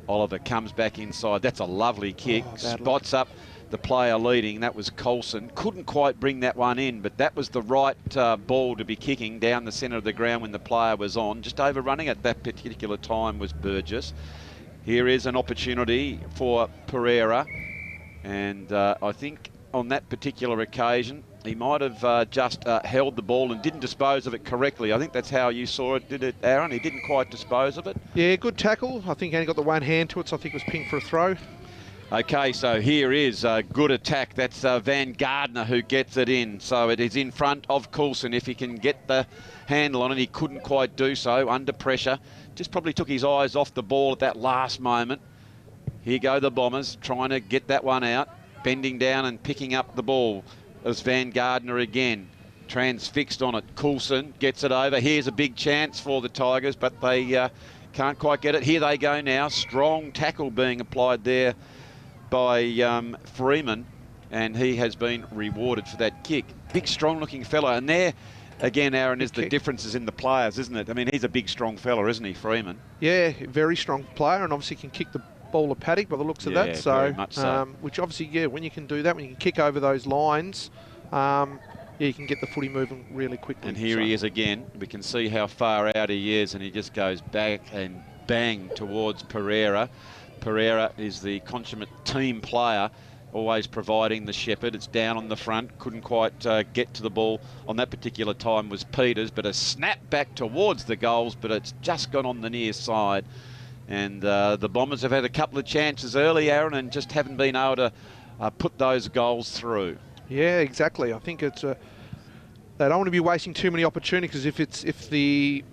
Oliver comes back inside. That's a lovely kick. Spots up the player leading. That was Coulson. Couldn't quite bring that one in, but that was the right ball to be kicking down the centre of the ground when the player was on. Just overrunning at that particular time was Burgess. Here is an opportunity for Pereira, and I think on that particular occasion, he might have just held the ball and didn't dispose of it correctly. I think that's how you saw it, did it, Aaron? He didn't quite dispose of it? Yeah, good tackle. I think he only got the one hand to it, so I think it was pinged for a throw. Okay, so here is a good attack. That's Van Gardner who gets it in. So it is in front of Coulson. If he can get the handle on it, he couldn't quite do so, under pressure. Just probably took his eyes off the ball at that last moment. Here go the Bombers, trying to get that one out. Bending down and picking up the ball as Van Gardner again. Transfixed on it. Coulson gets it over. Here's a big chance for the Tigers, but they can't quite get it. Here they go now. Strong tackle being applied there by Freeman, and he has been rewarded for that kick. Big, strong-looking fella. And there, again, Aaron, is the differences in the players, isn't it? I mean, he's a big, strong fella, isn't he, Freeman? Yeah, very strong player, and obviously can kick the ball of paddock by the looks of that. Very much so. Which obviously, yeah, when you can do that, when you can kick over those lines, yeah, you can get the footy moving really quickly. And here he is again. We can see how far out he is, and he just goes back and bang towards Pereira. Pereira is the consummate team player. always providing the shepherd. It's down on the front, couldn't quite get to the ball on that particular time was Peters, but a snap back towards the goals, but it's just gone on the near side. And the Bombers have had a couple of chances early, Aaron, and just haven't been able to put those goals through. Yeah, exactly. I think it's they don't want to be wasting too many opportunities. If the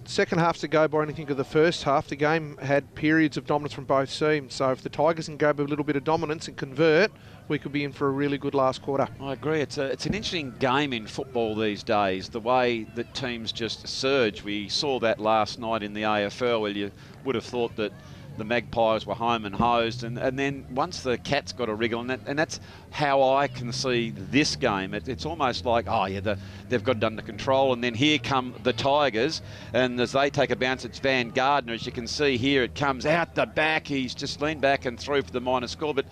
second half to go by anything of the first half, the game had periods of dominance from both teams. So if the Tigers can grab a little bit of dominance and convert, we could be in for a really good last quarter. I agree. It's an interesting game in football these days, the way that teams just surge. We saw that last night in the AFL, where you would have thought that the Magpies were home and hosed, and then once the Cats got a wriggle, and that's how I can see this game. It's almost like, oh yeah, they've got it under control, and then here come the Tigers, and as they take a bounce, it's Van Gardner. As you can see here, it comes out the back. He's just leaned back and through for the minor score, but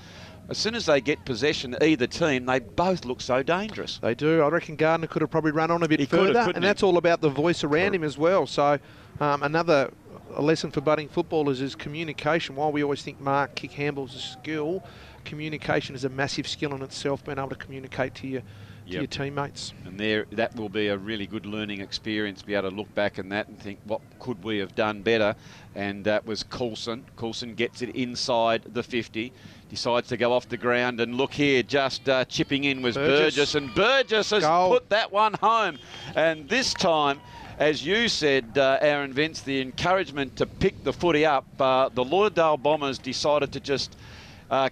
as soon as they get possession, either team, they both look so dangerous. They do. I reckon Gardner could have probably run on a bit further, and that's all about the voice around him as well. So another lesson for budding footballers is communication. While we always think mark, kick, handball's a skill, communication is a massive skill in itself, being able to communicate to your teammates. And that will be a really good learning experience, be able to look back on that and think, what could we have done better? And that was Coulson. Coulson gets it inside the 50, decides to go off the ground, and look here, just chipping in was Burgess, and Burgess has put that one home. And this time, as you said, Aaron Vince, the encouragement to pick the footy up, the Lauderdale Bombers decided to just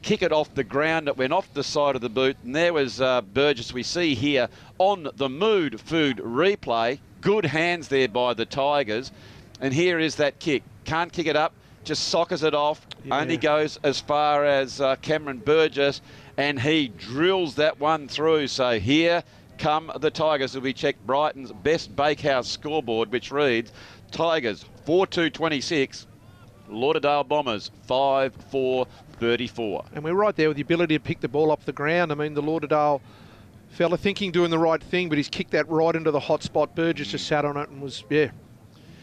kick it off the ground. It went off the side of the boot, and there was Burgess. We see here on the Mood Food replay, good hands there by the Tigers, and here is that kick. Can't kick it up, just sockers it off, only goes as far as Cameron Burgess, and he drills that one through. So here come the Tigers as we check Brighton's best Bakehouse scoreboard, which reads Tigers 4-2-26, Lauderdale Bombers 5-4-34. And we're right there with the ability to pick the ball off the ground. I mean, the Lauderdale fella thinking doing the right thing, but he's kicked that right into the hot spot. Burgess just sat on it and was,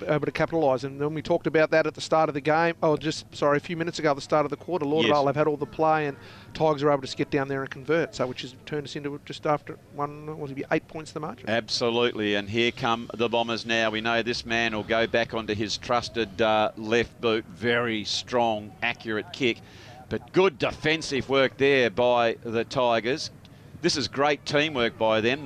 able to capitalise. And then we talked about that at the start of the game. Oh, a few minutes ago, at the start of the quarter. Lauderdale have had all the play, and Tigers are able to get down there and convert. So, which has turned us into just after 8 points the margin. Absolutely. And here come the Bombers now. We know this man will go back onto his trusted left boot. Very strong, accurate kick. But good defensive work there by the Tigers. This is great teamwork by them.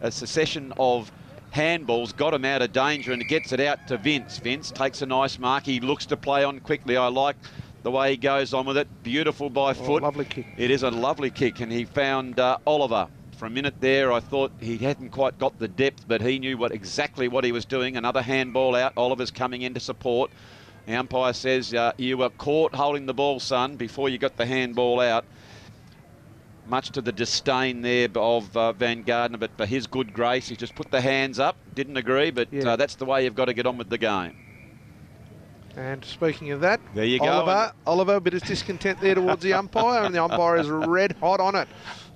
A succession of handballs got him out of danger, and it gets it out to Vince. Vince takes a nice mark. He looks to play on quickly. I like the way he goes on with it. Beautiful by foot. Lovely kick. It is a lovely kick, and he found Oliver. For a minute there, I thought he hadn't quite got the depth, but he knew exactly what he was doing. Another handball out. Oliver's coming in to support. The umpire says, you were caught holding the ball, son, before you got the handball out. Much to the disdain there of Van Gardner, but for his good grace, he just put the hands up. Didn't agree, but that's the way you've got to get on with the game. And speaking of that, there you go. Oliver, a bit of discontent there towards the umpire, and the umpire is red hot on it.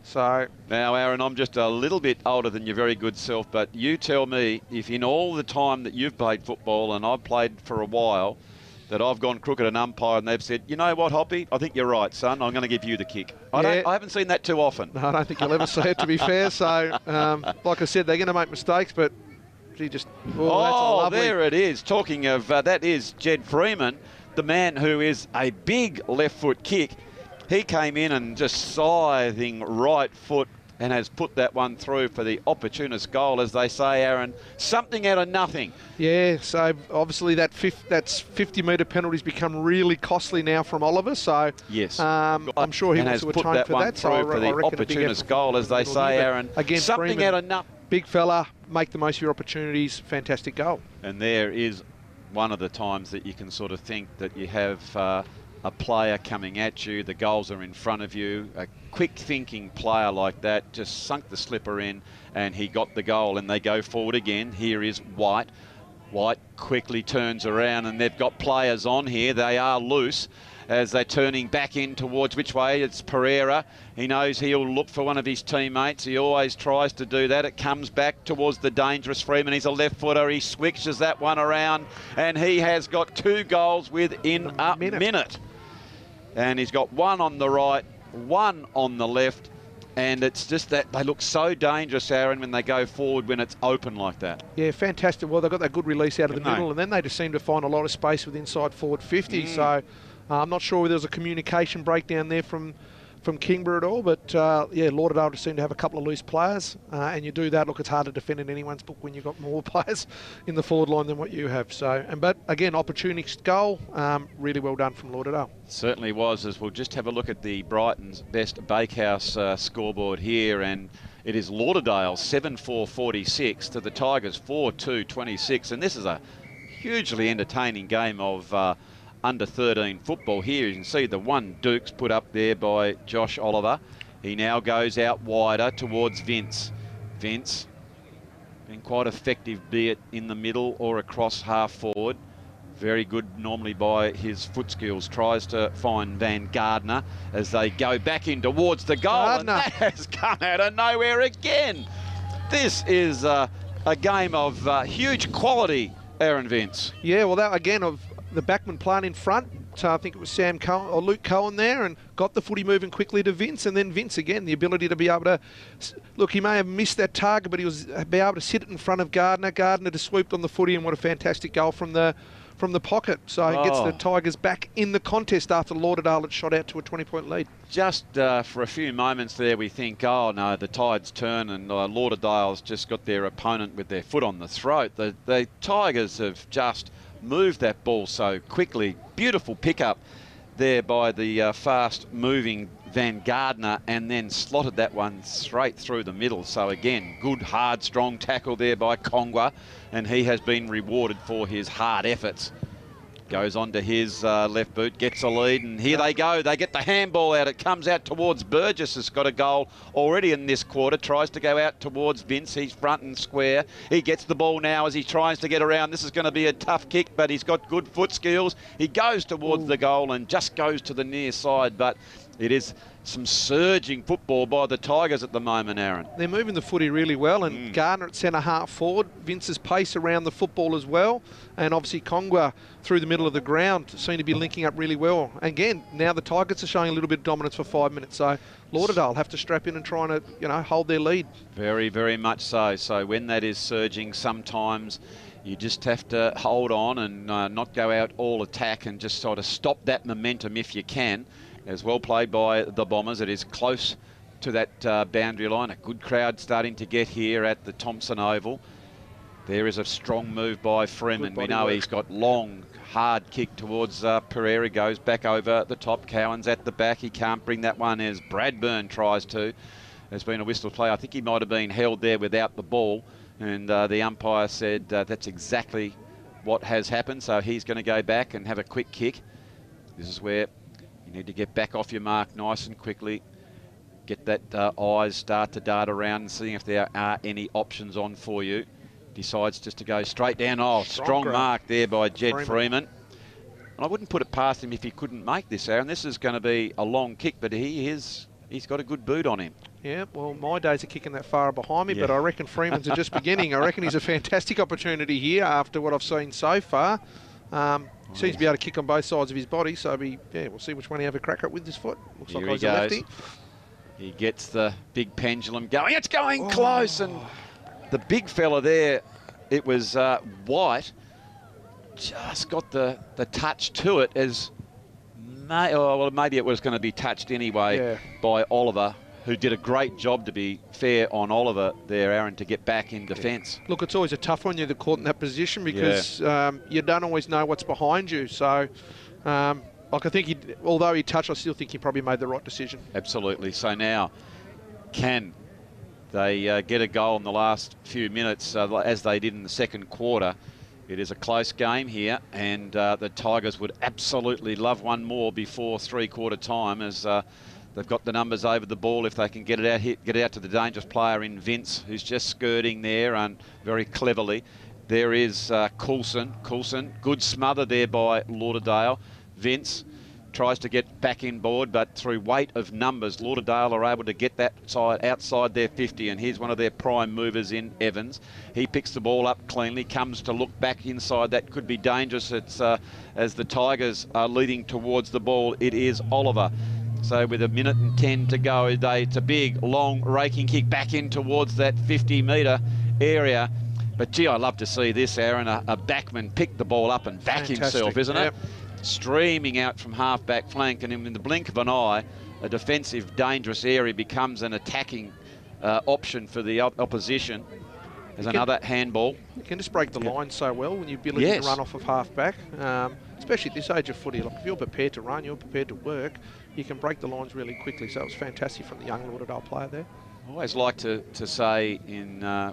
So now, Aaron, I'm just a little bit older than your very good self, but you tell me if in all the time that you've played football, and I've played for a while, that I've gone crooked an umpire and they've said, you know what, Hoppy, I think you're right, son. I'm going to give you the kick. I haven't seen that too often. No, I don't think you'll ever see it, to be fair. So, like I said, they're going to make mistakes, but that's a lovely... there it is. Talking of, that is Jed Freeman, the man who is a big left foot kick. He came in and just scything right foot and has put that one through for the opportunist goal, as they say, Aaron. Something out of nothing. Yeah, so obviously that's 50-metre penalties become really costly now from Oliver. So yes, I'm sure he wants to atone for that. So for the opportunist goal, as they say, Aaron. Again, something Freeman, out of nothing. Big fella, make the most of your opportunities. Fantastic goal. And there is one of the times that you can sort of think that you have a player coming at you, the goals are in front of you. A quick thinking player like that just sunk the slipper in, and he got the goal, and they go forward again. Here is White. White quickly turns around, and they've got players on here. They are loose as they're turning back in towards which way. It's Pereira. He knows he'll look for one of his teammates. He always tries to do that. It comes back towards the dangerous Freeman. He's a left footer. He switches that one around, and he has got 2 goals within a minute. And he's got one on the right, one on the left. And it's just that they look so dangerous, Aaron, when they go forward when it's open like that. Yeah, fantastic. Well, they've got that good release out of the middle, and then they just seem to find a lot of space with inside forward 50. So I'm not sure whether there's a communication breakdown there from Kingborough at all, but yeah, Lauderdale just seem to have a couple of loose players, and you do that. Look, it's hard to defend in anyone's book when you've got more players in the forward line than what you have. So, but again, opportunist goal, really well done from Lauderdale. Certainly was. As we'll just have a look at the Brighton's best Bakehouse scoreboard here, and it is Lauderdale 7-4-46 to the Tigers 4-2-26, and this is a hugely entertaining game of under 13 football. Here you can see the one Dukes put up there by Josh Oliver. He now goes out wider towards Vince. Vince been quite effective, be it in the middle or across half forward. Very good normally by his foot skills. Tries to find Van Gardner as they go back in towards the goal. And that has come out of nowhere again. This is a game of huge quality, Aaron Vince. Yeah, well, that again of the backman playing in front. So I think it was Sam Cohen or Luke Cohen there, and got the footy moving quickly to Vince, and then Vince again, the ability to be able to look. He may have missed that target, but he was be able to sit it in front of Gardner. Gardner just swooped on the footy, and what a fantastic goal from the pocket. So it gets the Tigers back in the contest after Lauderdale had shot out to a 20-point lead. Just for a few moments there, we think, oh no, the tide's turn, and Lauderdale's just got their opponent with their foot on the throat. The Tigers have just moved that ball so quickly. Beautiful pickup there by the fast-moving Van Gardner, and then slotted that one straight through the middle. So again, good, hard, strong tackle there by Kongwa, and he has been rewarded for his hard efforts. Goes on to his left boot, gets a lead, and here they go. They get the handball out. It comes out towards Burgess, has got a goal already in this quarter. Tries to go out towards Vince. He's front and square. He gets the ball now as he tries to get around. This is going to be a tough kick, but he's got good foot skills. He goes towards the goal and just goes to the near side, but it is some surging football by the Tigers at the moment, Aaron. They're moving the footy really well, and Gardner at centre half forward. Vince's pace around the football as well, and obviously Kongwa through the middle of the ground seem to be linking up really well. Again, now the Tigers are showing a little bit of dominance for 5 minutes, so Lauderdale have to strap in and try to, hold their lead. Very, very much so. So when that is surging, sometimes you just have to hold on and not go out all attack, and just sort of stop that momentum if you can. As well played by the Bombers. It is close to that boundary line. A good crowd starting to get here at the Thompson Oval. There is a strong move by Freeman. We know he's got long, hard kick towards Pereira. Goes back over the top. Cowan's at the back. He can't bring that one as Bradburn tries to. There's been a whistle play. I think he might have been held there without the ball. And the umpire said that's exactly what has happened. So he's going to go back and have a quick kick. This is where you need to get back off your mark nice and quickly. Get that eyes start to dart around and see if there are any options on for you. Decides just to go straight down. Oh, strong mark there by Jed Freeman. And I wouldn't put it past him if he couldn't make this, Aaron. This is going to be a long kick, but he's got a good boot on him. Yeah, well, my days are kicking that far behind me, but I reckon Freeman's are just beginning. I reckon he's a fantastic opportunity here after what I've seen so far. Seems to be able to kick on both sides of his body, so we'll see which one he have a crack at with his foot. Looks like he's a lefty. He gets the big pendulum going. It's going close, and the big fella there, it was White, just got the touch to it as maybe it was going to be touched anyway by Oliver, who did a great job, to be fair, on Oliver there, Aaron, to get back in defence. Look, it's always a tough one, you're the caught in that position, because you don't always know what's behind you. So, I think although he touched, I still think he probably made the right decision. Absolutely. So now, can they get a goal in the last few minutes, as they did in the second quarter? It is a close game here, and the Tigers would absolutely love one more before three-quarter time, as they've got the numbers over the ball. If they can get it out to the dangerous player in Vince, who's just skirting there and very cleverly. There is Coulson. Good smother there by Lauderdale. Vince tries to get back in board, but through weight of numbers, Lauderdale are able to get that side outside their 50, and here's one of their prime movers in Evans. He picks the ball up cleanly, comes to look back inside. That could be dangerous. It's as the Tigers are leading towards the ball. It is Oliver. So with 1:10 to go, it's a big, long, raking kick back in towards that 50-metre area. But, gee, I love to see this, Aaron. A backman pick the ball up and back himself, isn't it? Streaming out from half-back flank, and in the blink of an eye, a defensive, dangerous area becomes an attacking option for the opposition. There's another handball. You can just break the line so well when you're ability to run off of half-back, especially at this age of footy. Like if you're prepared to run, you're prepared to work, you can break the lines really quickly. So it was fantastic from the young Lauderdale player there. I always like to say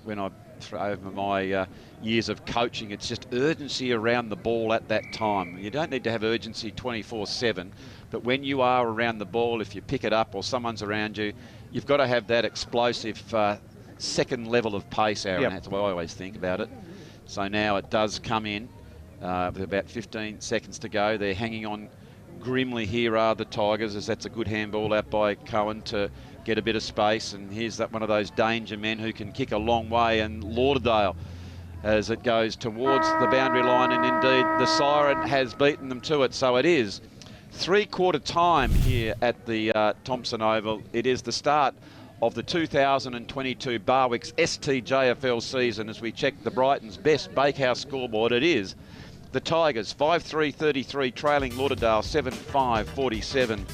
when I over my years of coaching, it's just urgency around the ball at that time. You don't need to have urgency 24/7, but when you are around the ball, if you pick it up or someone's around you, you've got to have that explosive second level of pace, Aaron. That's what I always think about it. So now it does come in with about 15 seconds to go. They're hanging on grimly here are the Tigers, as that's a good handball out by Cohen to get a bit of space. And here's that one of those danger men who can kick a long way. And Lauderdale, as it goes towards the boundary line, and indeed the siren has beaten them to it. So it is three-quarter time here at the Thompson Oval. It is the start of the 2022 Barwick's STJFL season as we check the Brighton's best Bakehouse scoreboard. It is the Tigers 5-3-33 trailing Lauderdale 7-5-47.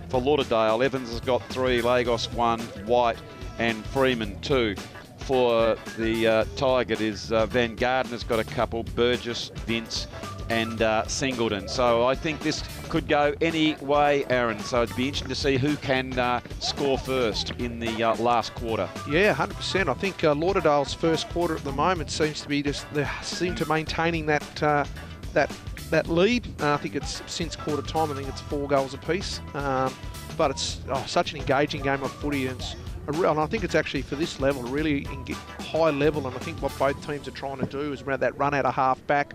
For Lauderdale, Evans has got 3, Lagos 1, White and Freeman 2. For the Tiger, it is Van Gardner's got a couple, Burgess, Vince and Singleton. So I think this could go any way, Aaron. So it'd be interesting to see who can score first in the last quarter. Yeah, 100%. I think Lauderdale's first quarter at the moment seems to be they seem to maintaining that lead. I think it's since quarter time. I think it's 4 goals apiece. But it's such an engaging game of footy, and I think it's actually for this level really high level. And I think what both teams are trying to do is around that run out of half back.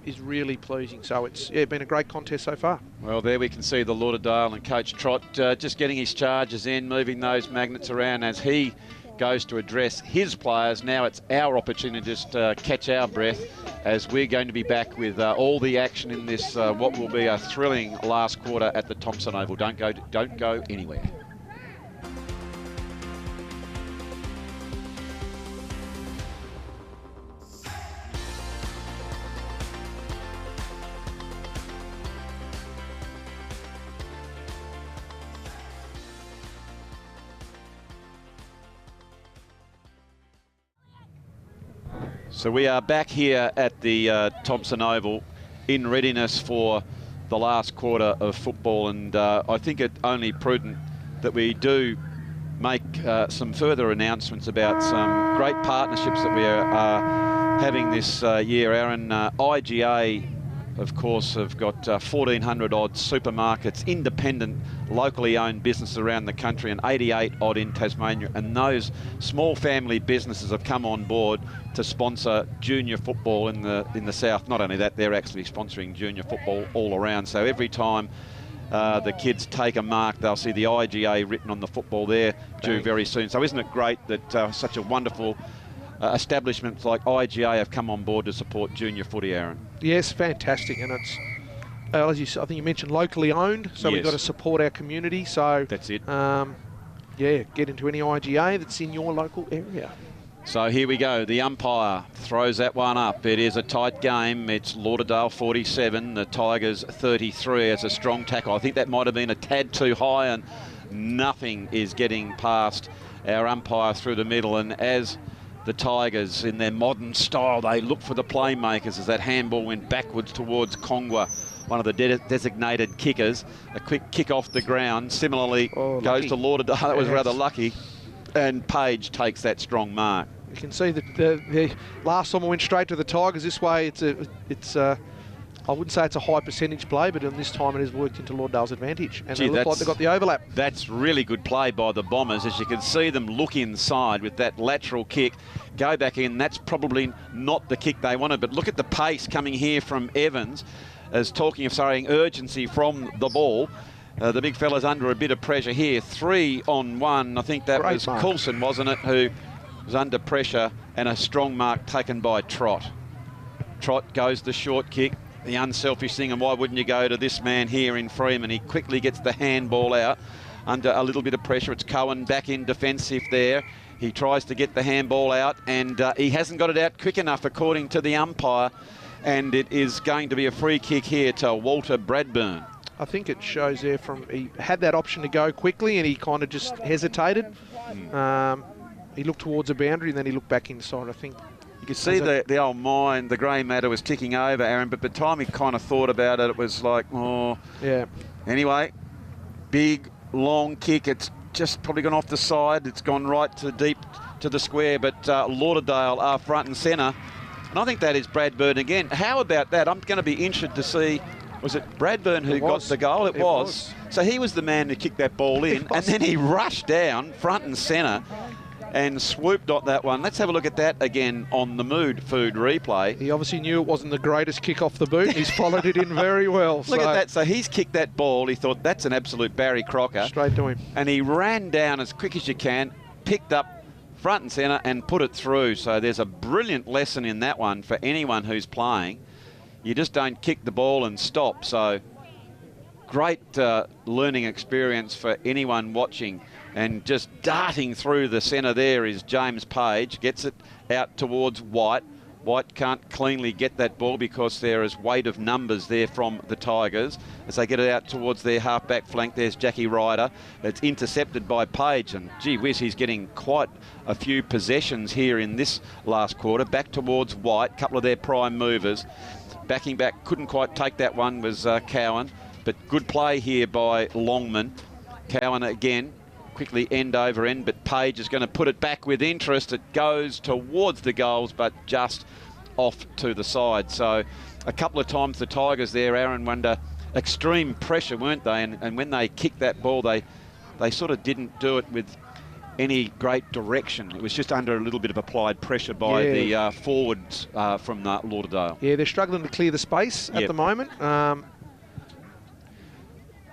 Is really pleasing. So it's been a great contest so far. Well, there we can see the Lauderdale and Coach Trott just getting his charges in, moving those magnets around as he goes to address his players. Now it's our opportunity to just catch our breath as we're going to be back with all the action in this what will be a thrilling last quarter at the Thompson Oval. Don't go anywhere. So we are back here at the Thompson Oval in readiness for the last quarter of football, and I think it only prudent that we do make some further announcements about some great partnerships that we are having this year. Aaron, IGA, of course, have got 1,400 odd supermarkets, independent, locally owned businesses around the country, and 88 odd in Tasmania. And those small family businesses have come on board to sponsor junior football in the south. Not only that, they're actually sponsoring junior football all around. So every time the kids take a mark, they'll see the IGA written on the football there due very soon. So isn't it great that such a wonderful establishments like IGA have come on board to support junior footy, Aaron? Yes, fantastic. And it's, as I think you mentioned, locally owned, so we've got to support our community. So that's it. Yeah, get into any IGA that's in your local area. So here we go. The umpire throws that one up. It is a tight game. It's Lauderdale 47, the Tigers 33 as a strong tackle. I think that might have been a tad too high, and nothing is getting past our umpire through the middle. And as the Tigers, in their modern style, they look for the playmakers as that handball went backwards towards Kongwa, one of the designated kickers. A quick kick off the ground. Similarly, goes to Lauderdale. That was rather lucky. And Page takes that strong mark. You can see that the last time I went straight to the Tigers. This way, it's I wouldn't say it's a high percentage play, but in this time it has worked into Lauderdale's advantage. And they look like they've got the overlap. That's really good play by the Bombers, as you can see them look inside with that lateral kick, go back in. That's probably not the kick they wanted, but look at the pace coming here from Evans, as talking of urgency from the ball. The big fella's under a bit of pressure here. 3-on-1. I think that was Coulson, wasn't it, who was under pressure, and a strong mark taken by Trott. Trott goes the short kick. the unselfish thing, and why wouldn't you go to this man here in Freeman? He quickly gets the handball out under a little bit of pressure. It's Cohen back in defensive there. He tries to get the handball out, and he hasn't got it out quick enough, according to the umpire, and it is going to be a free kick here to Walter Bradburn. I think it shows there from he had that option to go quickly, and he kind of just hesitated. He looked towards the boundary, and then he looked back inside, I think. You could see the old mind, the grey matter was ticking over, Aaron, but by the time he kind of thought about it, it was like, oh. Yeah. Anyway, big, long kick. It's just probably gone off the side. It's gone right to deep to the square, but Lauderdale are front and centre. And I think that is Bradburn again. How about that? I'm going to be interested to see, was it Bradburn who got the goal? It was. So he was the man who kicked that ball in, and then he rushed down front and centre and swooped on that one. Let's have a look at that again on the Mood Food replay. He obviously knew it wasn't the greatest kick off the boot. He's followed it in very well. Look at that. So he's kicked that ball. He thought, that's an absolute Barry Crocker. Straight to him. And he ran down as quick as you can, picked up front and centre and put it through. So there's a brilliant lesson in that one for anyone who's playing. You just don't kick the ball and stop. So great learning experience for anyone watching. And just darting through the centre there is James Page. Gets it out towards White. White can't cleanly get that ball because there is weight of numbers there from the Tigers. As they get it out towards their half-back flank, there's Jackie Ryder. It's intercepted by Page, and gee whiz, he's getting quite a few possessions here in this last quarter. Back towards White, a couple of their prime movers. Backing back, couldn't quite take that one, was Cowan. But good play here by Longman. Cowan again. Quickly end over end, but Page is going to put it back with interest. It goes towards the goals, but just off to the side. So a couple of times the Tigers there, Aaron, were under extreme pressure, weren't they? And when they kicked that ball, they sort of didn't do it with any great direction. It was just under a little bit of applied pressure by the forwards from Lauderdale. Yeah, they're struggling to clear the space at the moment.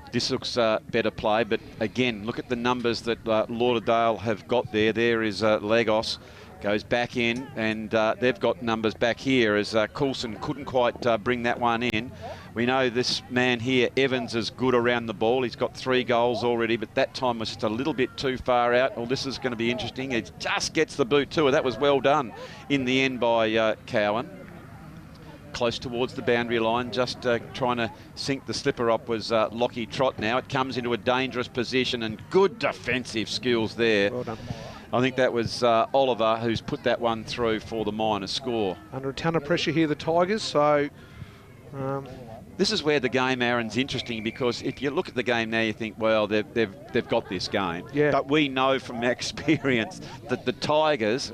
This looks better play, but again, look at the numbers that Lauderdale have got there. There is Lagos, goes back in, and they've got numbers back here as Coulson couldn't quite bring that one in. We know this man here, Evans, is good around the ball. He's got 3 goals already, but that time was just a little bit too far out. Well, this is going to be interesting. It just gets the boot to it. That was well done in the end by Cowan. Close towards the boundary line, just trying to sink the slipper up was Lockie Trott now. It comes into a dangerous position and good defensive skills there. Well done. I think that was Oliver who's put that one through for the Miners score. Under a ton of pressure here, the Tigers, so... This is where the game, Aaron's interesting, because if you look at the game now, you think, well, they've got this game. Yeah. But we know from experience that the Tigers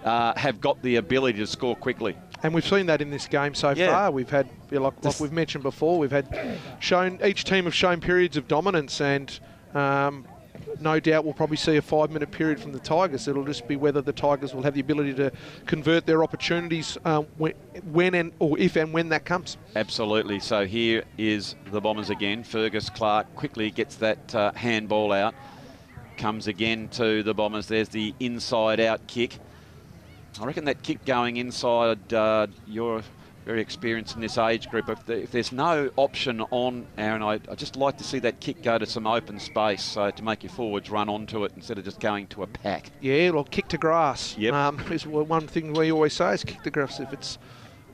have got the ability to score quickly. And we've seen that in this game so far. We've had, like we've mentioned before, each team have shown periods of dominance, and no doubt we'll probably see a 5-minute period from the Tigers. It'll just be whether the Tigers will have the ability to convert their opportunities when that comes. Absolutely. So here is the Bombers again. Fergus Clark quickly gets that handball out. Comes again to the Bombers. There's the inside-out kick. I reckon that kick going inside, you're very experienced in this age group. If there's no option on, Aaron, I'd just like to see that kick go to some open space to make your forwards run onto it instead of just going to a pack. Yeah, well, kick to grass. Yep. Is one thing we always say is kick to grass. If it's,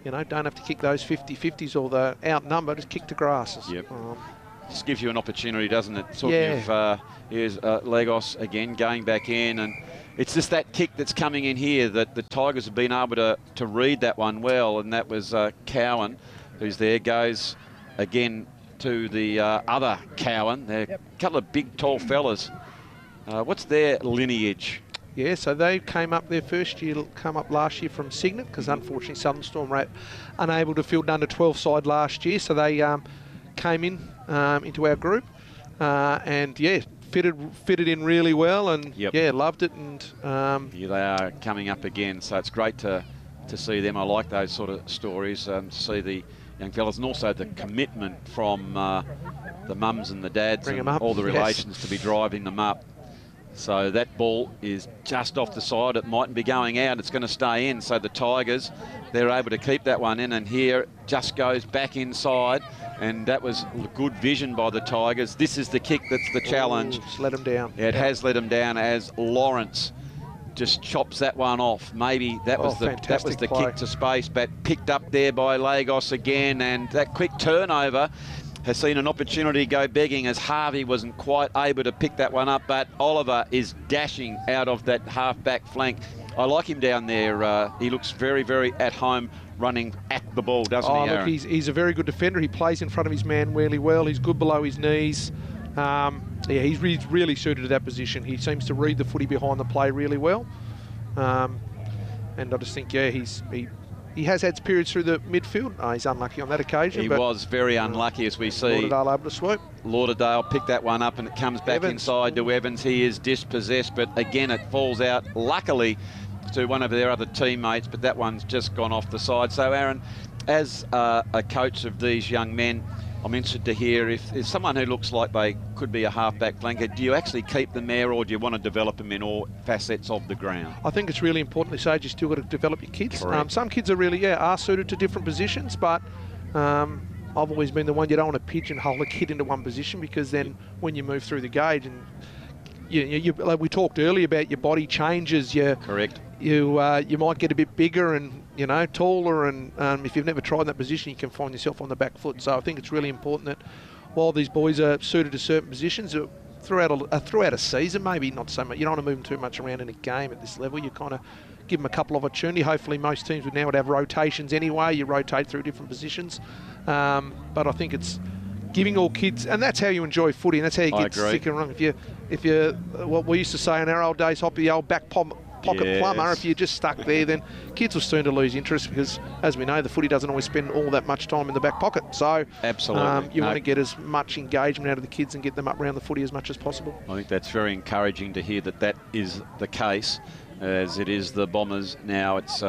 don't have to kick those 50-50s or the outnumber, just kick to grass. Yep. Just gives you an opportunity, doesn't it? Here's Lagos again going back in, and it's just that kick that's coming in here that the Tigers have been able to read that one well, and that was Cowan, who's there, goes again to the other Cowan. They're a couple of big, tall fellas. What's their lineage? Yeah, so they came up their first year, last year from Cygnet, because unfortunately Southern Storm were unable to field under 12 side last year, so they came in into our group, and fitted in really well, and loved it. And here they are coming up again, so it's great to see them. I like those sort of stories, to see the young fellas, and also the commitment from the mums and the dads and all the relations to be driving them up. So that ball is just off the side. It mightn't be going out. It's going to stay in. So the Tigers, they're able to keep that one in. And here just goes back inside. And that was good vision by the Tigers. This is the kick that's the challenge. It's let them down. Yeah, it has let them down as Lawrence just chops that one off. Maybe that was the kick to space, but picked up there by Lagos again. And that quick turnover has seen an opportunity go begging as Harvey wasn't quite able to pick that one up, but Oliver is dashing out of that half-back flank. I like him down there. He looks very, very at home running at the ball, doesn't he, Aaron? Look, he's a very good defender. He plays in front of his man really well. He's good below his knees. Yeah, he's really suited to that position. He seems to read the footy behind the play really well. And I just think, yeah, he has had periods through the midfield. He's unlucky on that occasion. He was very unlucky, as we see. Lauderdale able to swoop. Lauderdale picked that one up and it comes back inside to Evans. He is dispossessed, but again, it falls out, luckily, to one of their other teammates, but that one's just gone off the side. So, Aaron, as a coach of these young men, I'm interested to hear if someone who looks like they could be a half-back flanker, do you actually keep them there or do you want to develop them in all facets of the ground? I think it's really important, Sage, you still got to develop your kids. Some kids are really, are suited to different positions, but I've always been the one, you don't want to pigeonhole a kid into one position because then when you move through the gauge and like we talked earlier about your body changes. Correct. You might get a bit bigger and taller, and if you've never tried that position, you can find yourself on the back foot. So I think it's really important that while these boys are suited to certain positions throughout a season, maybe not so much. You don't want to move them too much around in a game at this level. You kind of give them a couple of opportunity. Hopefully, most teams would now have rotations anyway. You rotate through different positions, but I think it's giving all kids, and that's how you enjoy footy, and that's how you get sick and wrong. If you what we used to say in our old days, the old back pocket plumber, if you're just stuck there, then kids will soon to lose interest because, as we know, the footy doesn't always spend all that much time in the back pocket. So absolutely, you want to get as much engagement out of the kids and get them up around the footy as much as possible. I think that's very encouraging to hear that is the case. As it is the Bombers now, it's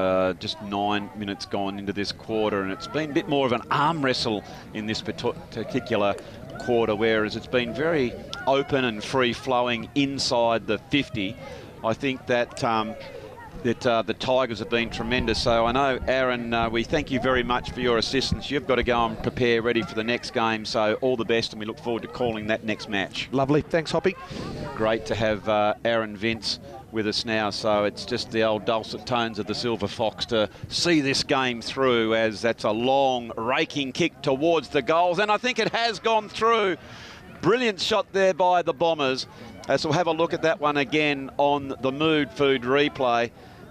just 9 minutes gone into this quarter, and it's been a bit more of an arm wrestle in this particular quarter, whereas it's been very open and free-flowing inside the 50. I think that the Tigers have been tremendous. So I know, Aaron, we thank you very much for your assistance. You've got to go and prepare ready for the next game, so all the best, and we look forward to calling that next match. Lovely. Thanks, Hoppy. Great to have Aaron Vince with us now, so it's just the old dulcet tones of the Silver Fox to see this game through, as that's a long raking kick towards the goals, and I think it has gone through. Brilliant shot there by the Bombers. As we'll have a look at that one again on the Mood Food replay,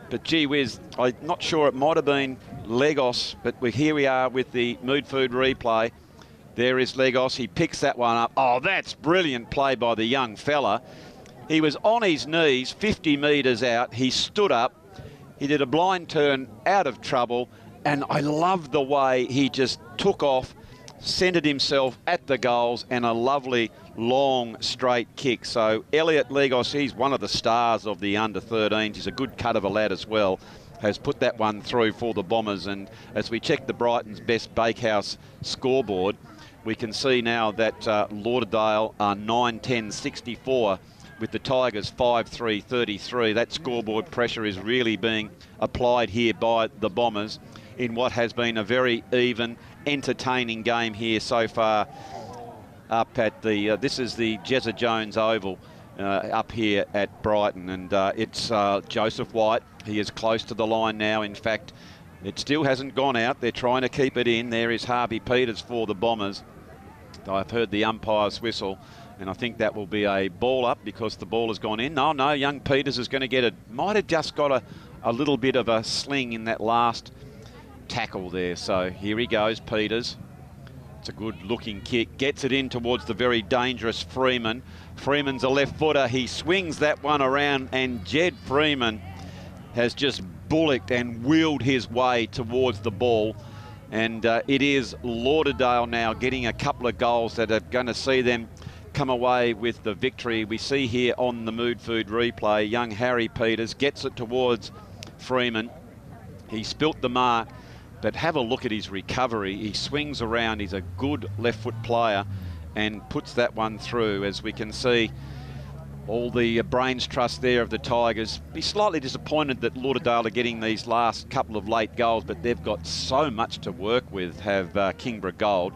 but gee whiz, I'm not sure, it might have been Legos, but here we are with the Mood Food replay. There is Legos, he picks that one up. Oh, that's brilliant play by the young fella. He was on his knees, 50 metres out. He stood up. He did a blind turn out of trouble. And I love the way he just took off, centred himself at the goals, and a lovely, long, straight kick. So Elliot Legos, he's one of the stars of the under-13s. He's a good cut of a lad as well. Has put that one through for the Bombers. And as we check the Brighton's best Bakehouse scoreboard, we can see now that Lauderdale are 9-10-64. With the Tigers 5-3-33. That scoreboard pressure is really being applied here by the Bombers in what has been a very even, entertaining game here so far up at the, this is the Jezza Jones Oval up here at Brighton, and it's Joseph White. He is close to the line now. In fact, it still hasn't gone out. They're trying to keep it in. There is Harvey Peters for the Bombers. I've heard the umpire's whistle, and I think that will be a ball up because the ball has gone in. No, young Peters is going to get it. Might have just got a little bit of a sling in that last tackle there. So here he goes, Peters. It's a good looking kick. Gets it in towards the very dangerous Freeman. Freeman's a left footer. He swings that one around, and Jed Freeman has just bullocked and wheeled his way towards the ball. And it is Lauderdale now getting a couple of goals that are going to see them come away with the victory. We see here on the Mood Food replay, young Harry Peters gets it towards Freeman. He spilt the mark, but have a look at his recovery. He swings around. He's a good left foot player and puts that one through. As we can see, all the brains trust there of the Tigers. Be slightly disappointed that Lauderdale are getting these last couple of late goals, but they've got so much to work with, have Kingborough Gold.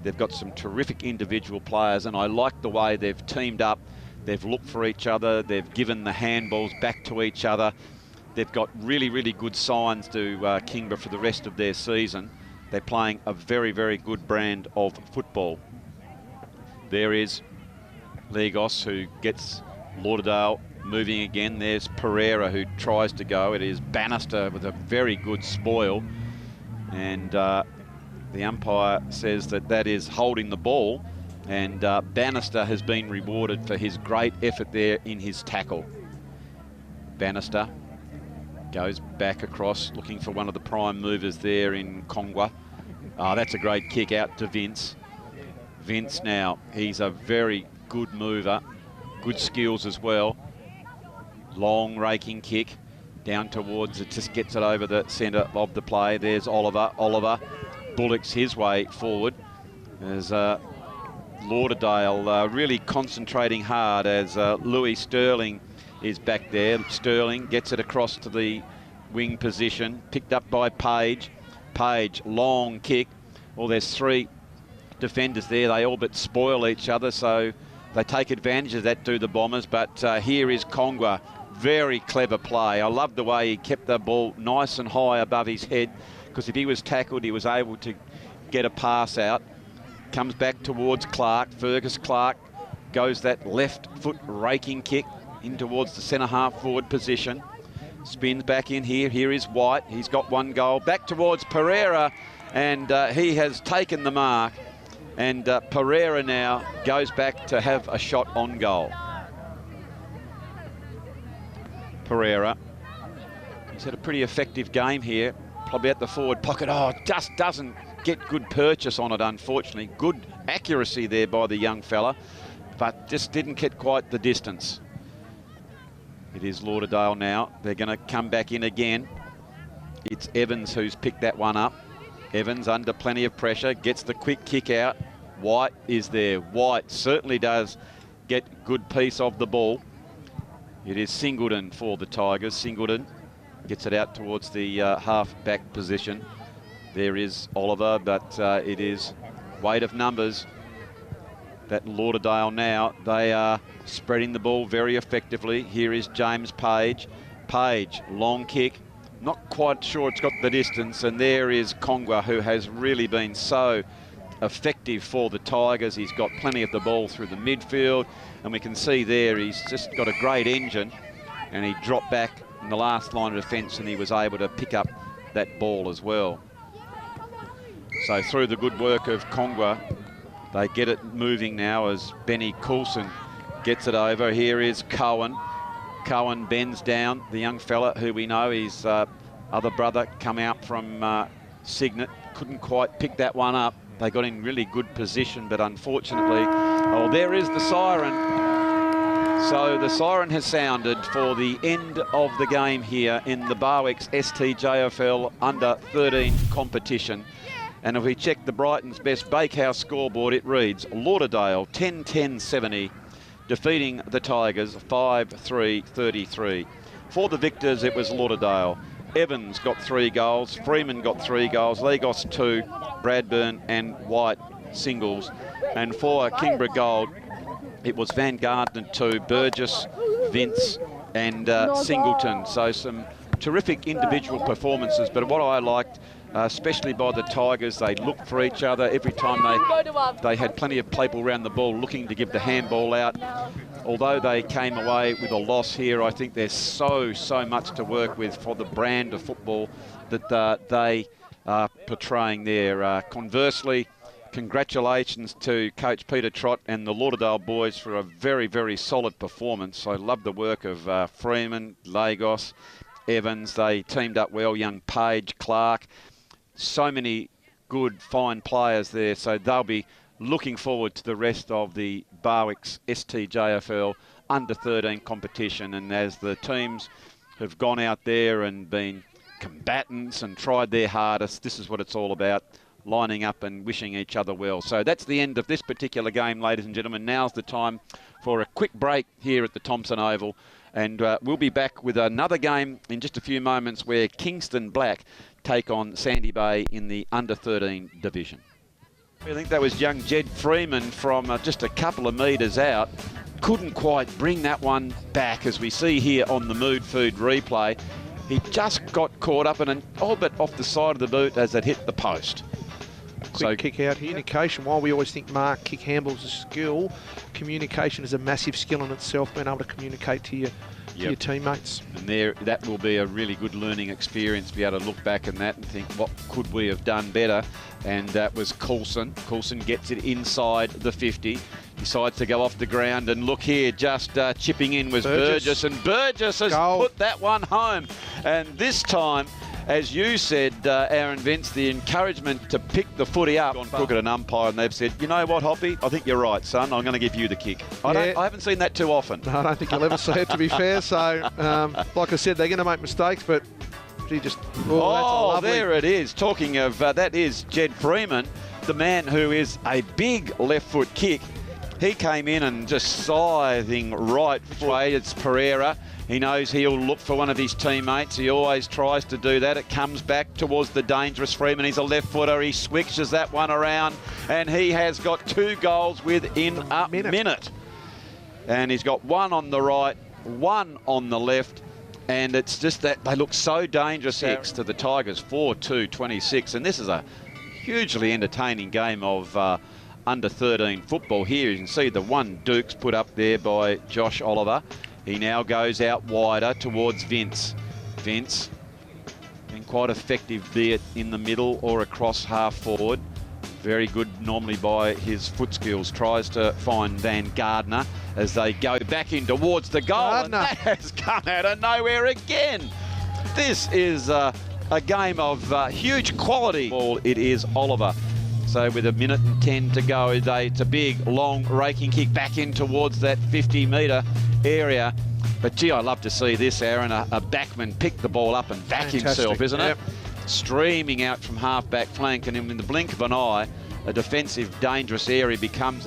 They've got some terrific individual players, and I like the way they've teamed up. They've looked for each other. They've given the handballs back to each other. They've got really, really good signs to Kingborough for the rest of their season. They're playing a very, very good brand of football. There is Lagos, who gets Lauderdale moving again. There's Pereira, who tries to go. It is Bannister with a very good spoil. And the umpire says that that is holding the ball. And Bannister has been rewarded for his great effort there in his tackle. Bannister goes back across, looking for one of the prime movers there in Kongwa. That's a great kick out to Vince. Vince now, he's a very good mover, good skills as well. Long raking kick down towards it, just gets it over the centre of the play. There's Oliver. Oliver bullocks his way forward as Lauderdale really concentrating hard as Louis Sterling is back there. Sterling gets it across to the wing position, picked up by Page. Page, long kick. Well, there's three defenders there. They all but spoil each other, so they take advantage of that, do the Bombers. But here is Kongwa. Very clever play. I love the way he kept the ball nice and high above his head, because if he was tackled, he was able to get a pass out. Comes back towards Clark. Fergus Clark goes that left foot raking kick in towards the centre half forward position. Spins back in here. Here is White. He's got one goal. Back towards Pereira, and he has taken the mark. And Pereira now goes back to have a shot on goal. Pereira, he's had a pretty effective game here. Probably at the forward pocket. Oh, just doesn't get good purchase on it, unfortunately. Good accuracy there by the young fella, but just didn't get quite the distance. It is Lauderdale now. They're going to come back in again. It's Evans who's picked that one up. Evans under plenty of pressure, gets the quick kick out. White is there. White certainly does get good piece of the ball. It is Singleton for the Tigers. Singleton gets it out towards the half-back position. There is Oliver, but it is weight of numbers that Lauderdale now, they are spreading the ball very effectively. Here is James Page. Page, long kick. Not quite sure it's got the distance. And there is Kongwa, who has really been so effective for the Tigers. He's got plenty of the ball through the midfield. And we can see there he's just got a great engine. And he dropped back in the last line of defence and he was able to pick up that ball as well. So through the good work of Kongwa, they get it moving now as Benny Coulson gets it over. Here is Cohen. Cohen bends down, the young fella who we know, his other brother come out from Signet. Couldn't quite pick that one up. They got in really good position, but unfortunately, oh, there is the siren. So the siren has sounded for the end of the game here in the Barwick's STJFL under-13 competition. And if we check the Brighton's Best Bakehouse scoreboard, it reads Lauderdale 10-10-70, defeating the Tigers 5-3-33. For the victors, it was Lauderdale. Evans got 3 goals, Freeman got 3 goals, Lagos 2, Bradburn and White singles. And for Kingborough Gold, it was Van Gardner 2, Burgess, Vince and Singleton. So some terrific individual performances, but what I liked, especially by the Tigers, they looked for each other every time they had plenty of people around the ball looking to give the handball out. Although they came away with a loss here, I think there's so much to work with for the brand of football that they are portraying there. Conversely, congratulations to Coach Peter Trott and the Lauderdale boys for a very solid performance. I love the work of Freeman, Lagos, Evans. They teamed up well. Young Page, Clark. So many good, fine players there. So they'll be looking forward to the rest of the Barwick's STJFL under-13 competition. And as the teams have gone out there and been combatants and tried their hardest, this is what it's all about, lining up and wishing each other well. So that's the end of this particular game, ladies and gentlemen. Now's the time for for a quick break here at the Thompson Oval. And we'll be back with another game in just a few moments where Kingston Black take on Sandy Bay in the under-13 division. I think that was young Jed Freeman from just a couple of metres out. Couldn't quite bring that one back, as we see here on the Mood Food replay. He just got caught up in an all but off the side of the boot as it hit the post. Quick kick out here. Communication, while we always think mark kick handball's a skill, communication is a massive skill in itself, being able to communicate to your teammates. And that will be a really good learning experience, be able to look back on that and think, what could we have done better? And that was Coulson. Coulson gets it inside the 50, decides to go off the ground, and look here, just chipping in was Burgess, and Burgess has put that one home. And this time, as you said, Aaron Vince, the encouragement to pick the footy up. Look at an umpire and they've said, you know what, Hoppy, I think you're right, son. I'm going to give you the kick. I haven't seen that too often. No, I don't think you'll ever see it, to be fair. So, like I said, they're going to make mistakes, but he just... Oh, there it is. Talking of, that is Jed Freeman, the man who is a big left foot kick. He came in and just scything right way. It's Pereira. He knows he'll look for one of his teammates. He always tries to do that. It comes back towards the dangerous Freeman. He's a left footer. He switches that one around, and he has got 2 goals within a minute. And he's got one on the right, one on the left. And it's just that they look so dangerous. 6 to the Tigers, 4-2-26. And this is a hugely entertaining game of under-13 football. Here you can see the one Dukes put up there by Josh Oliver. He now goes out wider towards Vince. Vince been quite effective, be it in the middle or across half forward. Very good normally by his foot skills. Tries to find Van Gardner as they go back in towards the goal. And that has come out of nowhere again. This is a game of huge quality. Ball, it is Oliver. So with 1:10 to go, it's a big, long, raking kick back in towards that 50-metre area. But, gee, I love to see this, Aaron. A backman pick the ball up and back himself, isn't it? Streaming out from half-back flank, and in the blink of an eye, a defensive, dangerous area becomes...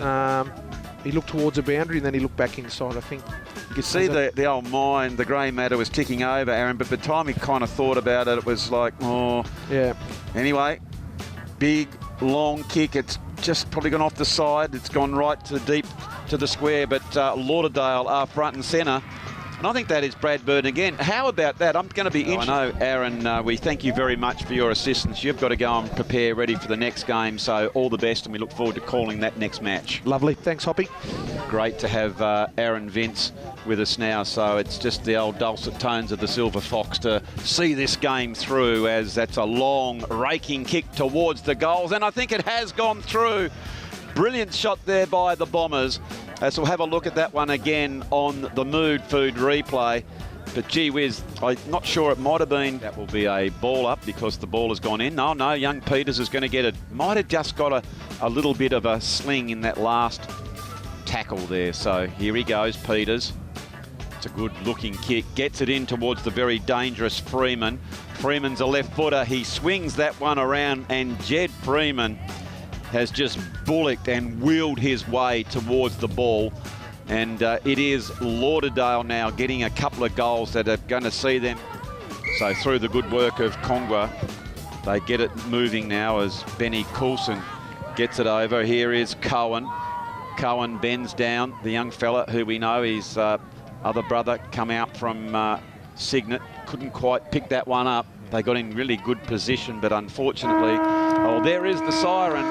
He looked towards the boundary, and then he looked back inside, I think. You could see the old mind, the grey matter was ticking over, Aaron, but by the time he kind of thought about it, it was like, oh... Yeah. Anyway, big... long kick. It's just probably gone off the side. It's gone right to deep to the square, but Lauderdale are front and centre. And I think that is Brad Burton again. How about that? I'm going to be interested. I know, Aaron, we thank you very much for your assistance. You've got to go and prepare ready for the next game, so all the best, and we look forward to calling that next match. Lovely. Thanks, Hoppy. Great to have Aaron Vince with us now, so it's just the old dulcet tones of the Silver Fox to see this game through, as that's a long raking kick towards the goals, and I think it has gone through. Brilliant shot there by the Bombers. So we'll have a look at that one again on the Mood Food replay. But gee whiz, I'm not sure, it might have been, that will be a ball up because the ball has gone in. No, young Peters is going to get it. Might have just got a little bit of a sling in that last tackle there. So here he goes, Peters. It's a good looking kick. Gets it in towards the very dangerous Freeman. Freeman's a left footer. He swings that one around, and Jed Freeman has just bullocked and wheeled his way towards the ball. And it is Lauderdale now getting a couple of goals that are going to see them. So through the good work of Kingborough, they get it moving now as Benny Coulson gets it over. Here is Cohen. Cohen bends down, the young fella who we know, his other brother come out from Signet. Couldn't quite pick that one up. They got in really good position, but unfortunately, oh, there is the siren.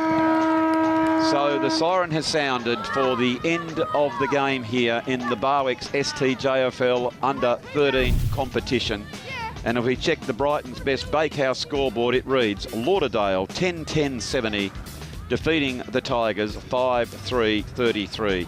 So the siren has sounded for the end of the game here in the Barwick's STJFL under-13 competition. And if we check the Brighton's best Bakehouse scoreboard, it reads Lauderdale 10-10-70, defeating the Tigers 5-3-33.